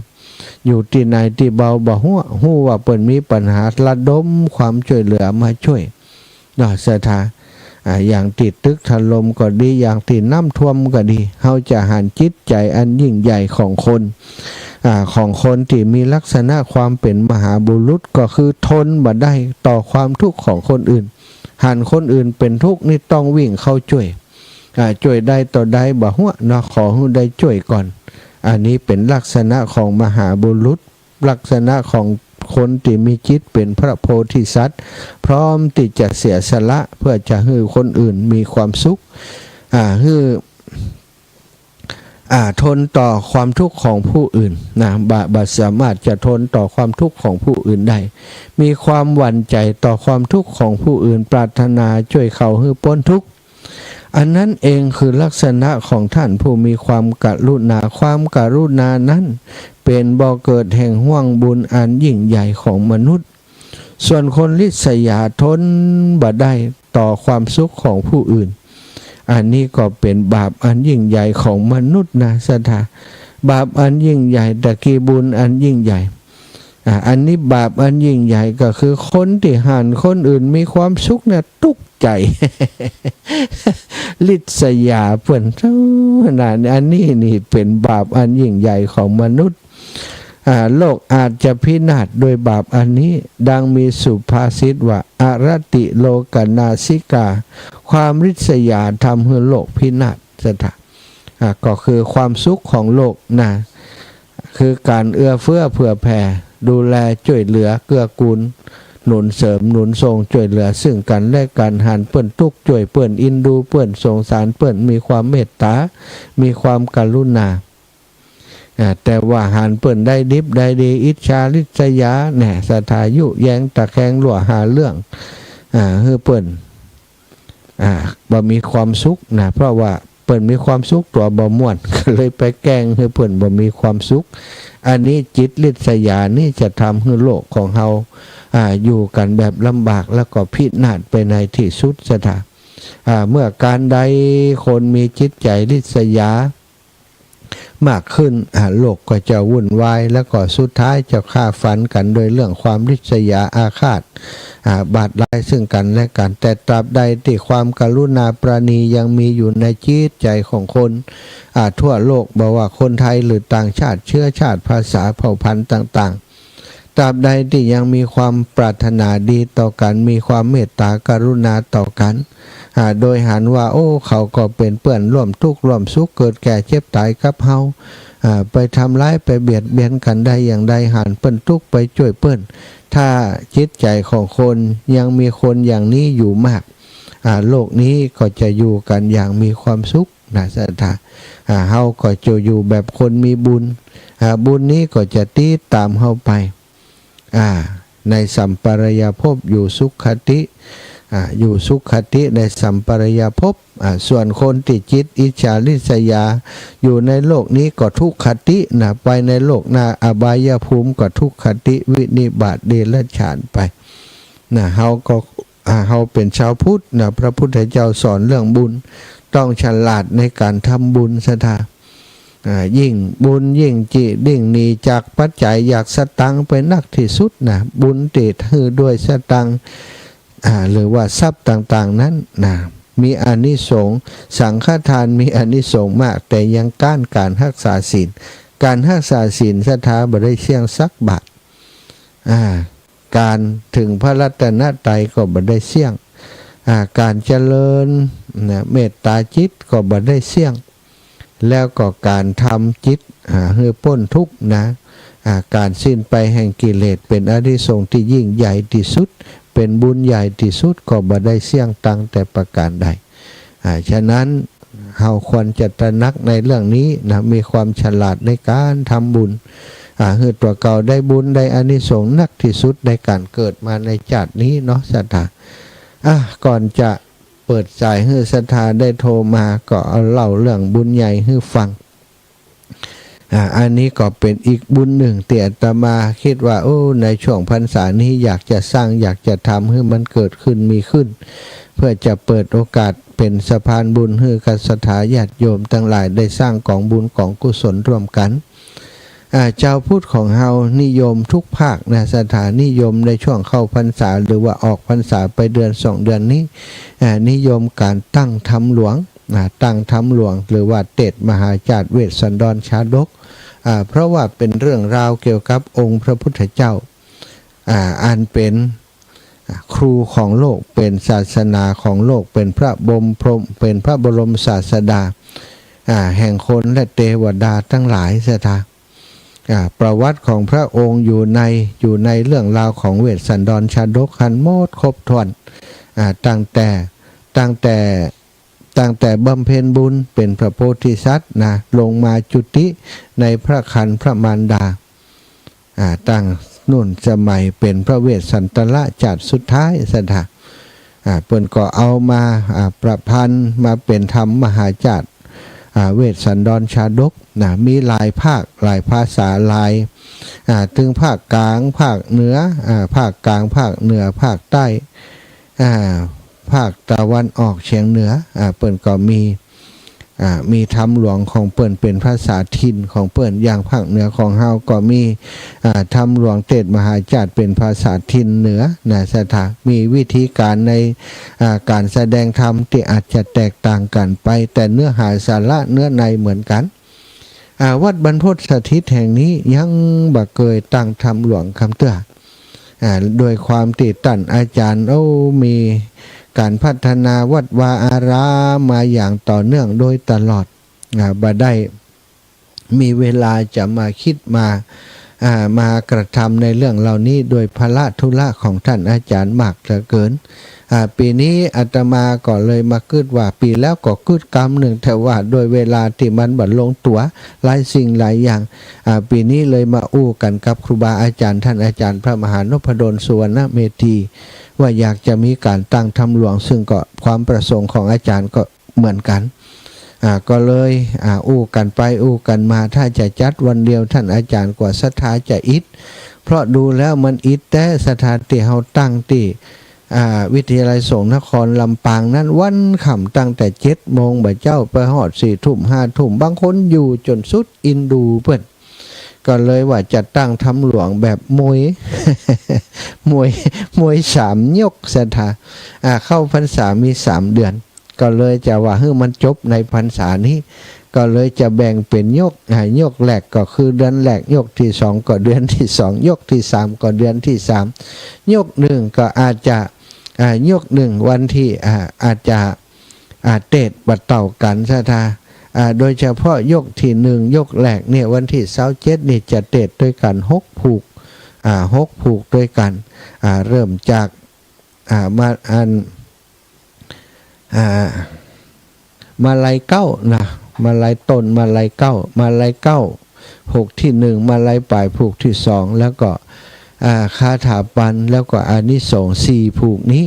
อยู่ที่ไหนที่เบาบ่ฮู้ว่าเปิ้นมีปัญหาระดมความช่วยเหลือมาช่วยสถานอย่างติดตึกถล่มก็ดีอย่างที่น้ำท่วมก็ดีเฮาจะหันจิตใจอันยิ่งใหญ่ของคนที่มีลักษณะความเป็นมหาบุรุษก็คือทนบ่ได้ต่อความทุกข์ของคนอื่นหันคนอื่นเป็นทุกข์นี่ต้องวิ่งเข้าช่วยได้ต่อได้บ่ฮู้ขอให้ได้ช่วยก่อนอันนี้เป็นลักษณะของมหาบุรุษลักษณะของ คนที่มีจิตเป็นพระโพธิสัตว์พร้อมที่จะเสียสละเพื่อจะให้คนอื่นมีความสุขให้ทนต่อความทุกข์ของผู้อื่นนะบ่สามารถจะทนต่อความทุกข์ของผู้อื่นได้มีความหวั่นใจต่อความทุกข์ของผู้อื่นปรารถนาช่วยเขาให้พ้นทุกข์อันนั้นเองคือลักษณะของท่านผู้มีความกรุณาความกรุณานั้นเป็นบ่อเกิดแห่งห่วงบุญอันยิ่งใหญ่ของมนุษย์ส่วนคนริษยาทนบ่ได้ต่อความสุขของผู้อื่นอันนี้ก็เป็นบาปอันยิ่งใหญ่ของมนุษย์นะสัทธาบาปอันยิ่งใหญ่ตะกี้บุญอันยิ่งใหญ่อันนี้บาปอันยิ่งใหญ่ก็คือคนที่หันคนอื่นมีความสุขเนี่ยตุกใจ ลิษยาเพื่อนเท่านั้นอันนี้นี่เป็นบาปอันยิ่งใหญ่ของมนุษย์โลกอาจจะพินาศโดยบาปอันนี้ดังมีสุภาษิตว่าอารติโลกนาสิกาความริษยาทำให้โลกพินาศสถาก็คือความสุขของโลกนะคือการเอื้อเฟื้อเผื่อแผ่ดูแลช่วยเหลือเกื้อกูลหนุนเสริมหนุนทรงช่วยเหลือซึ่งกันและกันหันเปื้อนทุกข์ช่วยเปื้อนอินดูเปื้อนสงสารเปื้อนมีความเมตตามีความกรุณาแต่ว่าหันเปิ่นได้ดิบได้ดีอิจฉาริษยาแหน่สถายุแยงตะแคงหลัวหาเรื่องคือเปิ่นบ่มีความสุขนะเพราะว่าเปิ่นมีความสุขตัวบ่ม่วนก็เลยไปแกล้งคือเปิ่นบ่มีความสุขอันนี้จิตริษยานี่จะทำให้โลกของเฮาอยู่กันแบบลำบากแล้วก็พินาศไปในที่สุดสถาเมื่อการใดคนมีจิตใจริษยามากขึ้นโลกก็จะวุ่นวายแล้วก็สุดท้ายจะฆ่าฟันกันโดยเรื่องความริษยาอาฆาตบาดร้ายซึ่งกันและกันแต่ตราบใดที่ความกรุณาปราณียังมีอยู่ในจิตใจของคนทั่วโลกบอกว่าคนไทยหรือต่างชาติเชื้อชาติภาษาเผ่าพันธุ์ต่างๆตราบใดที่ยังมีความปรารถนาดีต่อกันมีความเมตตากรุณาต่อกันโดยหันว่าโอ้เขาก็เป็นเพื่อนร่วมทุกข์ร่วมสุขเกิดแก่เจ็บตายกับเฮาไปทำร้ายไปเบียดเบียนกันได้อย่างใดหันเปิ้นทุกข์ไปช่วยเปิ้นถ้าจิตใจของคนยังมีคนอย่างนี้อยู่มากโลกนี้ก็จะอยู่กันอย่างมีความสุขนะสัทธาเฮาก็จะอยู่แบบคนมีบุญบุญนี้ก็จะติดตามเฮาไปในสัมปรายภพอยู่สุขคติอยู่สุขคติในสัมปรายภพส่วนคนที่จิตอิจฉาริษยาอยู่ในโลกนี้ก็ทุกขคตินะไปในโลกหน้าอบายภูมิก็ทุกขคติวินิบาตเดรัจฉานไปนะเฮาเป็นชาวพุทธนะพระพุทธเจ้าสอนเรื่องบุญต้องฉลาดในการทำบุญสถายิ่งบุญยิ่งจิดิ่งหนีจากปัจจัยอยากสตังไปนักที่สุดนะบุญเตดฮือด้วยสตังหรือว่าทรัพย์ต่างๆนั้นนะมีอานิสงส์สังฆทานมีอานิสงส์มากแต่ยังก้านการรักษาศีลการรักษาศีลศรัทธาบ่ได้เสี่ยงสักบาทการถึงพระรัตนตรัยก็บ่ได้เสี่ยงการเจริญเมตตาจิตก็บ่ได้เสี่ยงแล้วก็การทำจิตให้พ้นทุกข์นะการสิ้นไปแห่งกิเลสเป็นอานิสงส์ที่ยิ่งใหญ่ที่สุดเป็นบุญใหญ่ที่สุดก็บ่ได้เสี่ยงตังแต่ประการใดฉะนั้นเราควรจะตระหนักในเรื่องนี้นะมีความฉลาดในการทำบุญให้ตัวเก่าได้บุญได้อานิสงส์นักที่สุดในการเกิดมาในชาตินี้เนาะศรัทธาก่อนจะเปิดสายให้ศรัทธาได้โทรมาก็เอาเล่าเรื่องบุญใหญ่ให้ฟังอันนี้ก็เป็นอีกบุญหนึ่งที่อาตมาคิดว่าในช่วงพรรษานี้อยากจะสร้างอยากจะทำให้มันเกิดขึ้นมีขึ้นเพื่อจะเปิดโอกาสเป็นสะพานบุญให้กับศรัทธาญาติโยมทั้งหลายได้สร้างกองบุญกองกุศลร่วมกันเจ้าพุทธของเฮานิยมทุกภาคนะศรัทธานิยมในช่วงเข้าพรรษาหรือว่าออกพรรษาไปเดือน2 เดือนนี้นิยมการตั้งธรรมหลวงตั้งธรรมหลวงหรือว่าเตศมหาจารย์เวสสันดรชาดกเพราะว่าเป็นเรื่องราวเกี่ยวกับองค์พระพุทธเจ้าอันเป็นครูของโลกเป็นศาสนาของโลกเป็นพระบรมพรหมเป็นพระบรมศาสดาแห่งคนและเทวดาทั้งหลายศรัทธา ประวัติของพระองค์อยู่ในเรื่องราวของเวสสันดรชาดกขันโมดครบถ้วนตั้งแต่บำเพ็ญบุญเป็นพระโพธิสัตว์นะลงมาจุติในพระครรภ์พระมารดาตั้งนุ่นสมัยเป็นพระเวสสันตระจัดสุดท้ายสถาเปิ้นก็เอามาประพันธ์มาเป็นธรรมมหาจักรเวสสันดรชาดกนะมีหลายภาคหลายภาษาหลายถึงภาคกลางภาคเหนือภาคกลางภาคเหนือภาคใต้ภาคตะวันออกเฉียงเหนือเปิ้นก็มีธรรมหลวงของเปิ้นเป็นภาษาถิ่นของเปิ้นอย่างภาคเหนือของเฮาก็มีธรรมหลวงเทศมหาจารย์เป็นภาษาถิ่นเหนือนะสถามีวิธีการในการแสดงธรรมที่อาจจะแตกต่างกันไปแต่เนื้อหาสาระเนื้อในเหมือนกันวัดบรรพตสถิตแห่งนี้ยังบ่เคยตั้งธรรมหลวงคำเตือนโดยความติดตั้นอาจารย์มีการพัฒนาวัดวาอารามมาอย่างต่อเนื่องโดยตลอดบ่ได้มีเวลาจะมาคิดมากระทำในเรื่องเหล่านี้โดยภาระธุระของท่านอาจารย์มากเหลือเกินปีนี้อาตมาก็เลยมาคิดว่าปีแล้วก็คิดกรรมหนึ่งแต่ว่าโดยเวลาที่มันบัดลงตัวหลายสิ่งหลายอย่างปีนี้เลยมาอู้กันกับครูบาอาจารย์ท่านอาจารย์พระมหานพดลสุวรรณเมธีว่าอยากจะมีการตั้งธรรมหลวงซึ่งก็ความประสงค์ของอาจารย์ก็เหมือนกันก็เลยอู้กันไปอู้กันมาถ้าจะจัดวันเดียวท่านอาจารย์กว่าศรัทธาจะอิดเพราะดูแล้วมันอิดแต่สถานที่เฮาตั้งที่วิทยาลัยสงฆ์นครลำปางนั้นวันค่ำตั้งแต่7 โมงบ่เจ้าไปฮอด4 ทุ่ม5 ทุ่มบางคนอยู่จนสุดอินดูเพิ่นก็เลยว่าจะตั้งธรรมหลวงแบบมวย3 ยกสถาเข้าพรรษามี3 เดือนก็เลยจะว่ามันจบในพรรษานี้ก็เลยจะแบ่งเป็นยกแรกก็คือเดือนแรกยกที่2ก็เดือนที่2ยกที่3ก็เดือนที่3ยก1ก็อาจจะยก1วันที่อาจจะเตดบัดเต่ากันซะทาโดยเฉพาะยกที่1ยกแรกเนี่ยวันที่27นี่จะเตดด้วยกัน6 ผูก6 ผูกด้วยกันเริ่มจากมาลัยเก้านะมาลัยต้นมาลัยเก้าผูกที่1มาลัยปลายผูกที่2แล้วก็คาถาปันแล้วก็อานิสงส์4 ผูกนี้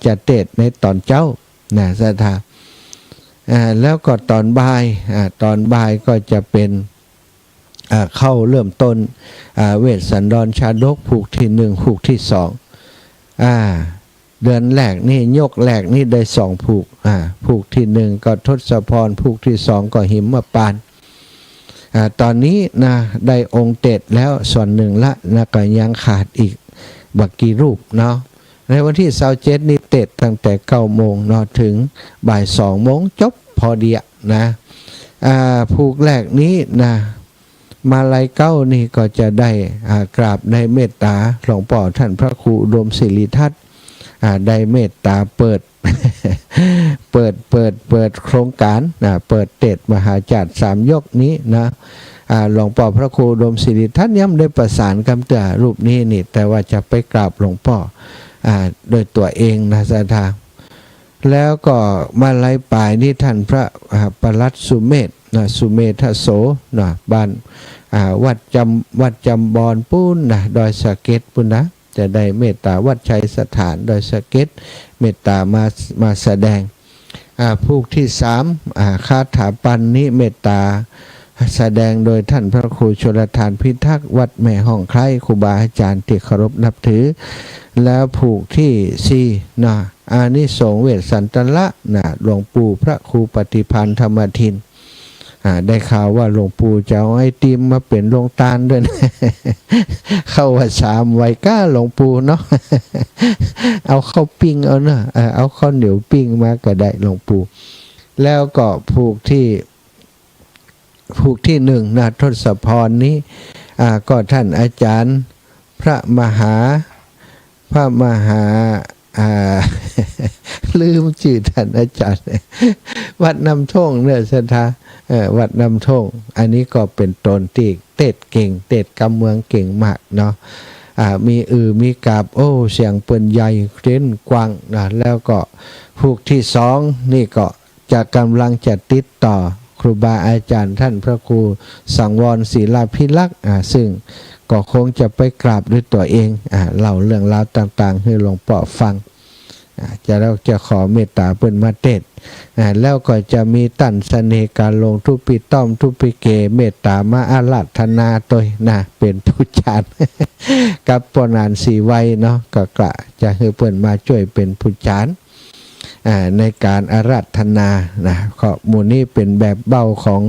จะเตดในตอนเจ้านะสถาแล้วก็ตอนบ่ายก็จะเป็นเข้าเริ่มต้นเวสสันดรชาดกผูกที่1ผูกที่2เดือนแรกนี่ยกแรกนี่ได้2 ผูกผูกที่1ก็ทศพรผูกที่2ก็หิมปานตอนนี้นะได้องค์เต็ดแล้วส่วนหนึ่งละนะก็ยังขาดอีกบักกี่รูปเนาะในวันที่27นี่เต็ดตั้งแต่9 โมงเนาะถึงบ่าย2 โมงจบพอดีนะผูกแรกนี้นะมาลัยเก้านี่ก็จะได้กราบในเมตตาหลวงพ่อท่านพระครูอุดมศิริทัตน์ได้เมตตาเปิด เปิดโครงการเปิดเตดมหาจักร3 ยกนี้นะหลวงพ่อพระครูอุดมศิริทัตน์ย้ำได้ประสานคำเตือนรูปนี้นี่แต่ว่าจะไปกราบหลวงพ่อโดยตัวเองนะสถาแล้วก็มาลัยปลายนี่ท่านพระปลัดสุเมธสุเมธโสบ้านวัดจำบอนปุ้นดอยสะเก็ดปุ้นนะจะได้เมตตาวัดชัยสถานดอยสะเก็ดเมตตามาแสดงผูกที่3คาถาปันนี้เมตตาแสดงโดยท่านพระครูชลทานพิทักษ์วัดแม่ห้องไคล้ครูบาอาจารย์ที่เคารพนับถือแล้วผูกที่4อานิสงส์เวสสันตระหลวงปู่พระครูปฏิพันธ์ธรรมทินได้ข่าวว่าหลวงปู่จะเอาไอติมมาเป็นโรงทานด้วยนะ เข้าว่า3 ไว้ก้าหลวงปู่เนาะ เอาข้าวปิ้งเอาข้าวเหนียวปิ้งมาก็ได้หลวงปู่แล้วก็ผูกที่1ทศพรนี้ก็ท่านอาจารย์พระมหาลืมชื่อท่านอาจารย์ วัดน้ำท่งเนี่ยสถาวัดน้ำท่งอันนี้ก็เป็นตนที่ เตดเก่งเตดกำเมืองเก่งมากเนาะมีมีกาบโอ้เสียงเปิ้นใหญ่เร้นกว้างนะแล้วก็ผูกที่สองนี่ก็จะกำลังจะติดต่อครูบาอาจารย์ท่านพระครูสังวรศิลาภิลักษ์ซึ่งก็คงจะไปกราบด้วยตัวเองเล่าเรื่องราวต่างๆให้หลวงพ่อฟังเราจะขอเมตตาเปิ้นมาเทศแล้วก็จะมีตั้นเสน่ห์การลงทุปิต้อมทุปิเกเมตตามาอาราธนาตัวนะเป็นผู้จารกับปนานสีไว้เนาะก็กะจะให้เปิ้นมาช่วยเป็นผู้จารในการอาราธนานะข้อมูลนี้เป็นแบบเบ้าของ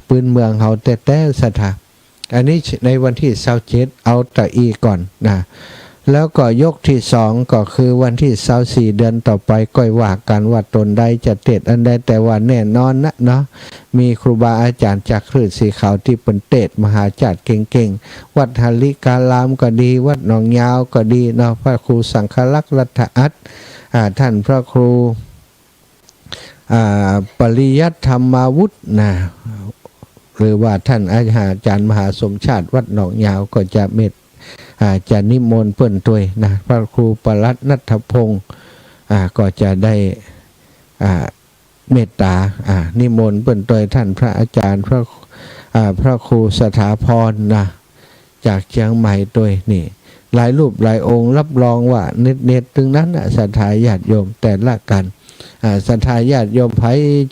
พื้นเมืองเฮาแต่สถาอันนี้ในวันที่27เอาตะอีก่อนนะแล้วก็ยกที่สองก็คือวันที่24เดือนต่อไปก็ว่ากันว่าตนใดจะเทศอันใดแต่ว่าแน่นอนนะเนาะมีครูบาอาจารย์จากคลื่นสีขาวที่เป็นเทศมหาจารย์เก่งๆวัดหลิกาลามก็ดีวัดหนองยาวก็ดีเนาะพระครูสังฆลักษณ์รัฐอัตท่านพระครูปริยัติธรรมาวุฒินะหรือว่าท่านอาจารย์มหาสมชาติวัดหนองยาวก็จะจะนิมนต์เปิ้นตัวยนะพระครูปลัดณัฐพงศ์ก็จะได้เมตตานิมนต์เปิ้นตัวยท่านพระอาจารย์พระครูสถาพรนะจากเชียงใหม่ตัวยนี่หลายรูปหลายองค์รับรองว่าเน็ตถึงนั้นศรัทธาญาติโยมแต่ละกันศรัทธาญาติโยมไผ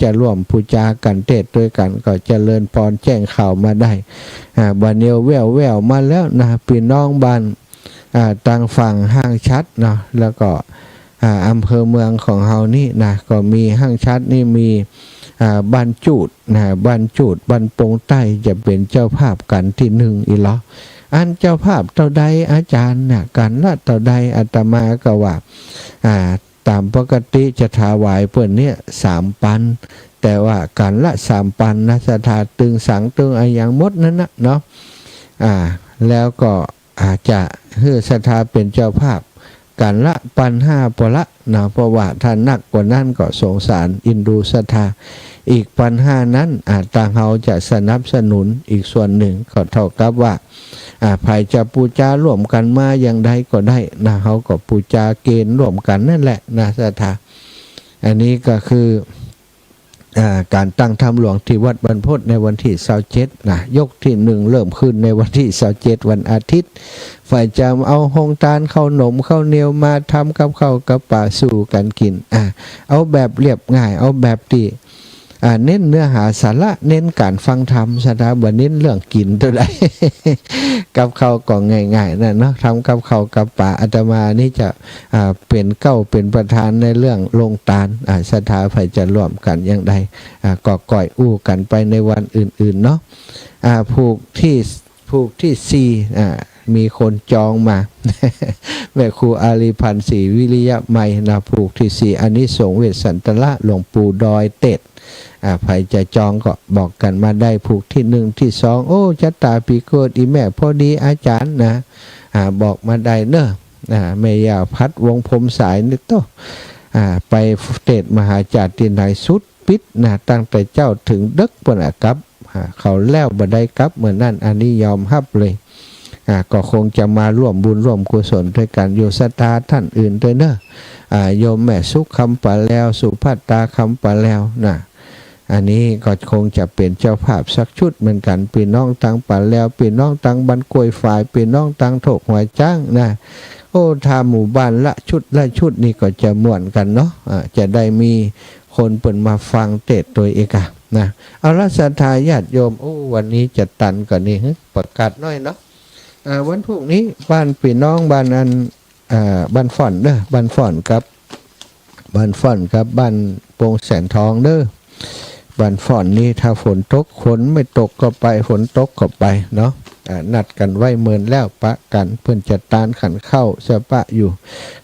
จะร่วมบูชากันเทศด้วยกันก็เจริญพรแจ้งข่าวมาได้บัดเนียวแววมาแล้วนะพี่น้องบ้านต่างฝั่งห้างชัดเนาะแล้วก็อำเภอเมืองของเฮานี่นะก็มีห้างชัดนี่มีบ้านจูดนะบ้านจูดบ้านปงใต้จะเป็นเจ้าภาพกันที่หนึ่งอีหรออันเจ้าภาพเท่าใดอาจารย์นะกันละเท่าใดอาตมาก็ว่าตามปกติจะถวายเปิ้นเนี่ย3,000แต่ว่ากันละ3,000นะศรัทธาตึงสังตึงอย่างหมดนั่นนะเนาะแล้วก็อาจจะให้ศรัทธาเป็นเจ้าภาพกันละ1,500ปละนะเพราะว่าถ้านักกว่านั้นก็สงสารอินดูศรัทธาอีก1,500นั้นต่างเฮาจะสนับสนุนอีกส่วนหนึ่งก็เท่ากับว่าภายจะปูจาร่วมกันมาอย่างใดก็ได้นะเขาก็ปูจาเกณฑ์ร่วมกันนั่นแหละนะศรัทธาอันนี้ก็คือการตั้งธรรมหลวงที่วัดบรรพตในวันที่27นะยกที่1เริ่มขึ้นในวันที่27วันอาทิตย์ฝ่ายจะเอาหงตาลข้าวหนมข้าวเหนียวมาทำกับข้าวกับปลาสู่กันกินเอาแบบเรียบง่ายเอาแบบที่เน้นเนื้อหาสาระเน้นการฟังธรรมสถาบันเน้นเรื่องกินตัวใด กับเขาก็ง่ายๆนะเนาะทำกับเขากับป่าอาตมานี่จะเป็นเป็นประธานในเรื่องลงตาลสถาไฟจะร่วมกันอย่างใดก็ก่อยอู้กันไปในวันอื่นๆเนาะผูกที่4มีคนจองมา แม่ครูอาลีพันธ์ศรีวิริยะไมนะผูกที่4อันนี้สงเวชสันตละหลวงปู่ดอยเต็ดใครจะจองก็บอกกันมาได้ผูกที่1ที่2โอ้จัตตาปีโกดอีแม่พอดีอาจารย์นะบอกมาได้เนอะแม่ยาพัดวงพรมสายนี่โตไปเทศมหาจารย์ที่ไหนสุดปิดนะตั้งแต่เจ้าถึงดึกปนกับเขาแล้วบ่ได้กับเหมือนนั่นอันนี้ยอมรับเลยก็คงจะมาร่วมบุญร่วมกุศลด้วยกันโยศตาท่านอื่นด้วยเนอะโยมแม่สุขคำปะแล้วสุภัตตาคำปะแล้วนะอันนี้ก็คงจะเป็นเจ้าภาพสักชุดเหมือนกันพี่น้องตังปะแล้วพี่น้องตังบันกล้วยฝ่ายพี่น้องตังถกหัวจ้างนะโอ้ทาหมู่บ้านละชุดนี่ก็จะม่วนกันเนาะจะได้มีคนเปิดมาฟังเทศโดยเอกนะเอาละศรัทธาญาติโยมโอ้วันนี้จะตันก่อนนี่ประกาศน้อยเนาะวันพรุ่งนี้บ้านพี่น้องบ้านอันบ้านฝ่อนเด้อบ้านฝ่อนกับบ้านฝ่อนกับบ้านโป่งแสนทองเด้อบ้านฝ่อนนี่ถ้าฝนตกฝนไม่ตกก็ไปฝนตกก็ไปเนาะนัดกันไว้เมินแล้วปะกันเพื่อนจะตานขันเข้าเสปะอยู่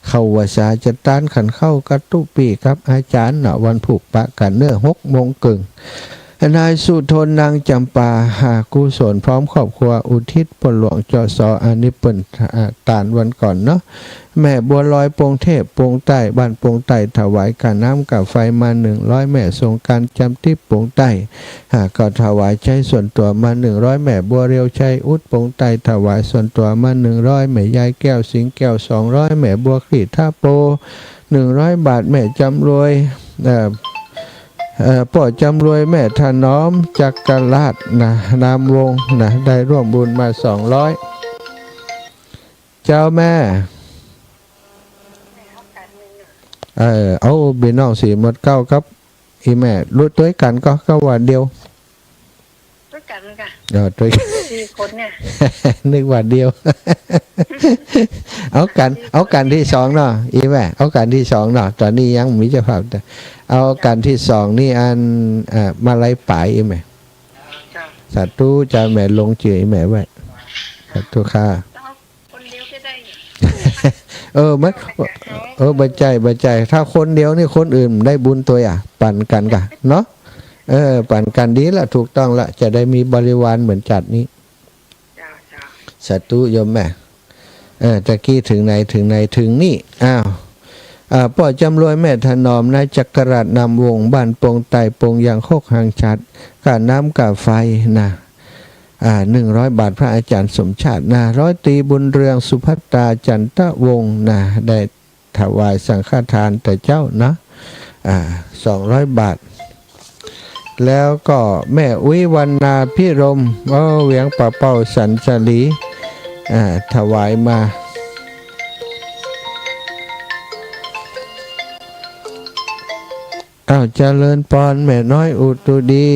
เข้าวาสาจะตานขันเข้ากระตุปีครับอาจารย์เนาะวันผูกปะกันเนื้อ6 โมงครึ่ง นายสุทนนางจำปาหากุศลพร้อมครอบครัวอุทิศผลหลวงจอสออันนี้เปิ่นตานวันก่อนเนาะแม่บัวลอยปงเทพปงใต้บ้านปงใต้ถวายการน้ำกับไฟมา100แม่ทรงการจำที่ปงใต้ก็ถวายใจส่วนตัวมา100แม่บัวเรียวชัยอุดปงใต้ถวายส่วนตัวมา100แม่ยายแก้วสิงแก้ว200แม่บัวขีดท่าโป100 บาทแม่จำรวยป่อจำรวยแม่ถนอมจักรราชนะนามวงนะได้ร่วมบุญมา200เจ้าแม่เอาบีน้องสีหมดเก้าครับอีแม่รู้ตัวกันก็ว่าเดียวด้วยกันค่ะตัว 4 คนเนี่ย นึกว่าเดียว เอากันที่2เนาะอีแม่เอากันที่2เนาะตอนนี้ยังมีเจ้าภาพแต่เอากันที่2นี่อันมาไล่ป่ายอีแม่สัตว์ตู้จะแม่ลงเจืออีแม่ไว้สัตว์ตู้ค่าคนเดียวก็ได้มันบัจใจถ้าคนเดียวนี่คนอื่นได้บุญตัวปั่นกันกะเนาะปั่นกันดีละถูกต้องละจะได้มีบริวารเหมือนจัดนี้สัตว์ตู้โยมแม่ตะกี้ถึงไหนถึงนี่ป่อจำรวยแม่ถนอมนายจักรราชนำวงบ้านปงไต่ปงยางโคกหางชัดกาน้ำกาไฟนะ100 บาทพระอาจารย์สมชาตินะ100 ตรีบุญเรืองสุภัตตาจันทวงศ์นะได้ถวายสังฆทานแต่เจ้านะ200 บาทแล้วก็แม่อุ้ยวันนาพิรมเวียงป่าเป้าสันสลีถวายมาเจริญปอนแม่น้อยอุตุดี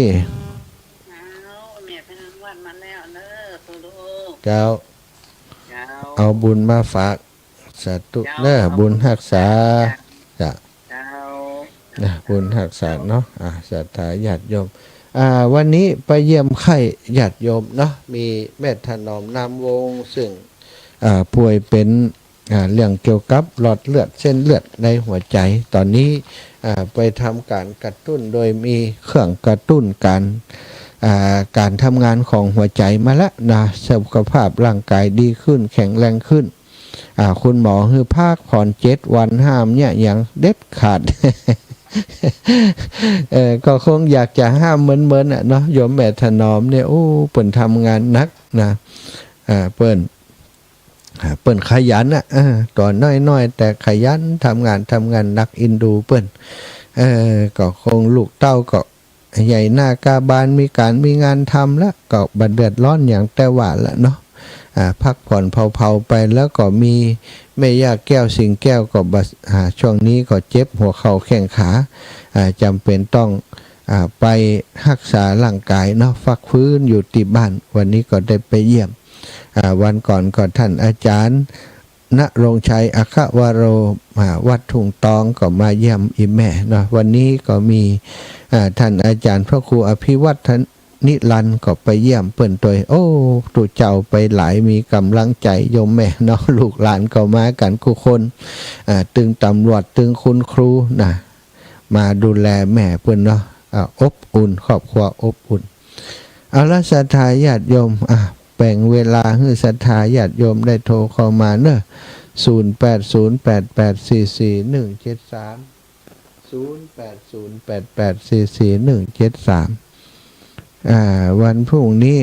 แม่ไปทำวัดมาแล้วเนอะตัวลูกเจ้าเอาบุญมาฝากสาธุเด้อบุญรักษาจ้ะบุญรักษาเนาะศรัทธาญาติโยมวันนี้ไปเยี่ยมไข้ญาติโยมเนาะมีแม่ถนอมนามวงซึ่งป่วยเป็นเรื่องเกี่ยวกับหลอดเลือดเส้นเลือดในหัวใจตอนนี้ไปทำการกระตุ้นโดยมีเครื่องกระตุ้นการทำงานของหัวใจมาแล้วนะสุขภาพร่างกายดีขึ้นแข็งแรงขึ้นคุณหมอคือภาคผ่อน7 วันห้ามเนี่ยอย่างเด็ดขาด ก็คงอยากจะห้ามเหมือนเนาะโยมแม่ถนอมเนี่ยเปิ่นทำงานนักนะเปิ่นขยันตอนน้อยแต่ขยันทำงานนักอินดูเปิ่นก็คงลูกเต้าก็ใหญ่หน้ากาบานมีงานทำแล้วก็บัดเดือดร้อนอย่างแต่ว่าละเนาะพักผ่อนเผาๆไปแล้วก็มีแม่ย่าแก้วสิงแก้วก็ช่วงนี้ก็เจ็บหัวเข่าแข้งขาจำเป็นต้องไปรักษาร่างกายเนาะฟักฟื้นอยู่ที่บ้านวันนี้ก็ได้ไปเยี่ยมวันก่อนก็ท่านอาจารย์ณรงชัยอัควโรวัดทุ่งตองก็มาเยี่ยมอีแม่เนาะวันนี้ก็มีท่านอาจารย์พระครูอภิวัฒน์นิรันดร์ก็ไปเยี่ยมเปิ่นตัวตู่เจ้าไปหลายมีกำลังใจโยมแม่เนาะลูกหลานก็มากันทุกคนตึงตำรวจตึงคุณครูนะมาดูแลแม่เปิ่นเนาะอบอุ่นครอบครัวอบอุ่นเอาละศรัทธาญาติโยมแบ่งเวลาให้ศรัทธาญาติโยมได้โทรเข้ามาเนอะ0808844173 วันพรุ่งนี้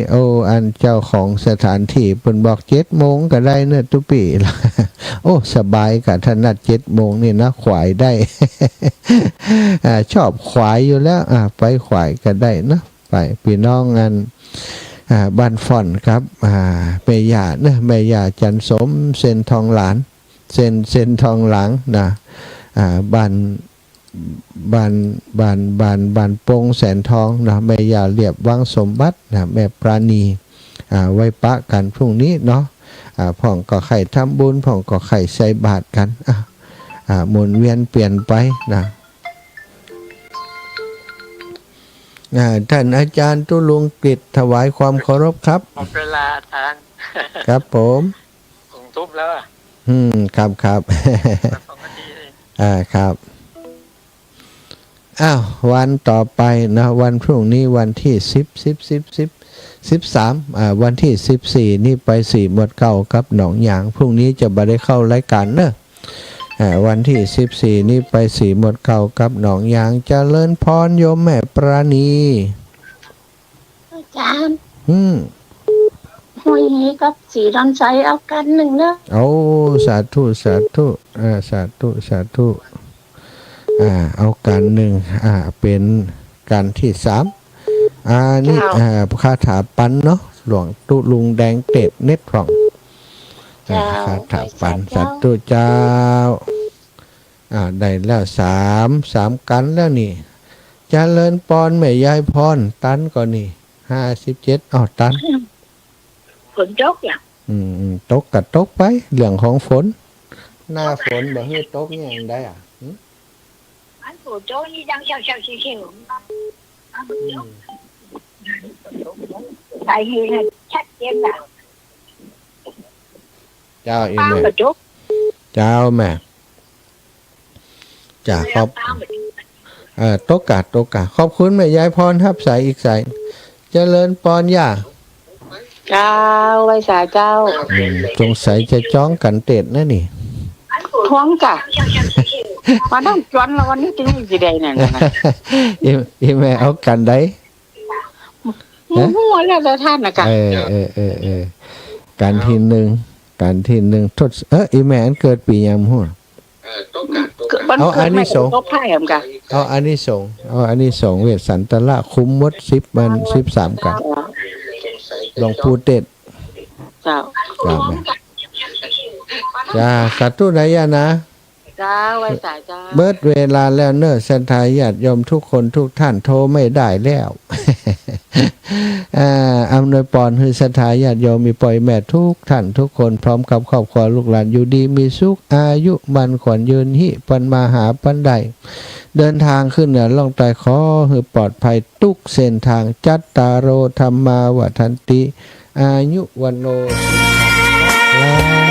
อันเจ้าของสถานที่เปิ่นบอก7 โมงก็ได้เนอะทุกปีละสบายกับท่านนัด7 โมงนี่นะขวายได้ ชอบขวายอยู่แล้วไปขวายก็ได้นะไปพี่น้องกันบ้านฟ่อนครับแม่ย่านะแม่ย่าจันสมเซนทองหลานเซนทองหลังนะบ้านโป่งแสนทองนะแม่ย่าเรียบวังสมบัตินะแม่ปราณีไว้ปะกันพรุ่งนี้เนาะพ่องก็ไข่ทำบุญพ่องก็ไข่ใส่บาตรกันหมุนเวียนเปลี่ยนไปนะท่านอาจารย์ตุลุงกฤษถวายความเคารพครับหมดเวลาทางครับผมทุบแล้วครับครับครับ อ้าววันต่อไปนะวันพรุ่งนี้วันที่13วันที่14นี่ไป4หมวดเก่ากับหนองยางพรุ่งนี้จะบ่ได้เข้ารายการเนอะวันที่14นี่ไป4หมวดเก่ากับหนองยางเจริญพรโยมแม่ปราณี อาจารย์ Ừ. หวยนี้กับสีดอนใจเอากันหนึ่งเนอะ โอ้สาธุสาธุสาธุสาธุเอาการหนึ่งเป็นการที่3นี่คาถาปันเนาะหลวงตุลุงแดงเต็ดเน็ตผ่องคาถาปันสาธุเจ้าได้แล้ว3กันแล้วนี่เจริญปอนแม่ยายพรตันก่อนนี่57ตัน ฝนตกอย่าง ตกกับตกไปเรื่องของฝนหน้าฝนบ่ให้ตกอย่างได้อันฝนตกนี่ดังเชี่ยวเชี่ยวใส่ให้ชัดเจนแบบ เจ้าอี ป้า แม่ กระจก เจ้าแม่จ่าขอบตกกะขอบคุณแม่ยายพรทับสายอีกสายเจริญปอนย่า เจ้าไว้สาเจ้า สงสัยจะจ้องกันเต็ดนะนี่ ท้วงกะมาต้องจวนแล้ววันนี้จะมีกี่ใดเนี่ยนะ อีแม่เอากันได้ หัวแล้วแต่ท่านนะกะ การที่หนึ่งทดอีแม่อันเกิดปียามหัว เอาอันนี้ส่ง ตกไพ่เหมือนกัน เอาอันนี้ส่งเวทสันตละคุ้มมด10 วัน13กันหลวงปู่เต็ด เจ้า จ้าสาธุนายนะ เจ้าไว้สาเจ้า เบิดเวลาแล้วเนอะสันทายญาติโยมทุกคนทุกท่านโทรไม่ได้แล้ว อำนวยปอนคือสันทายญาติโยมมีปล่อยแม่ทุกท่านทุกคนพร้อมกับครอบครัวลูกหลานอยู่ดีมีสุขอายุมันขวัญยืนหิปันมาหาปันใดเดินทางขึ้นเหนือล่องใต้ขอให้ปลอดภัยทุกเส้นทางจัตตารโรธรรมาวัฏันติอายุวันโนสุขัง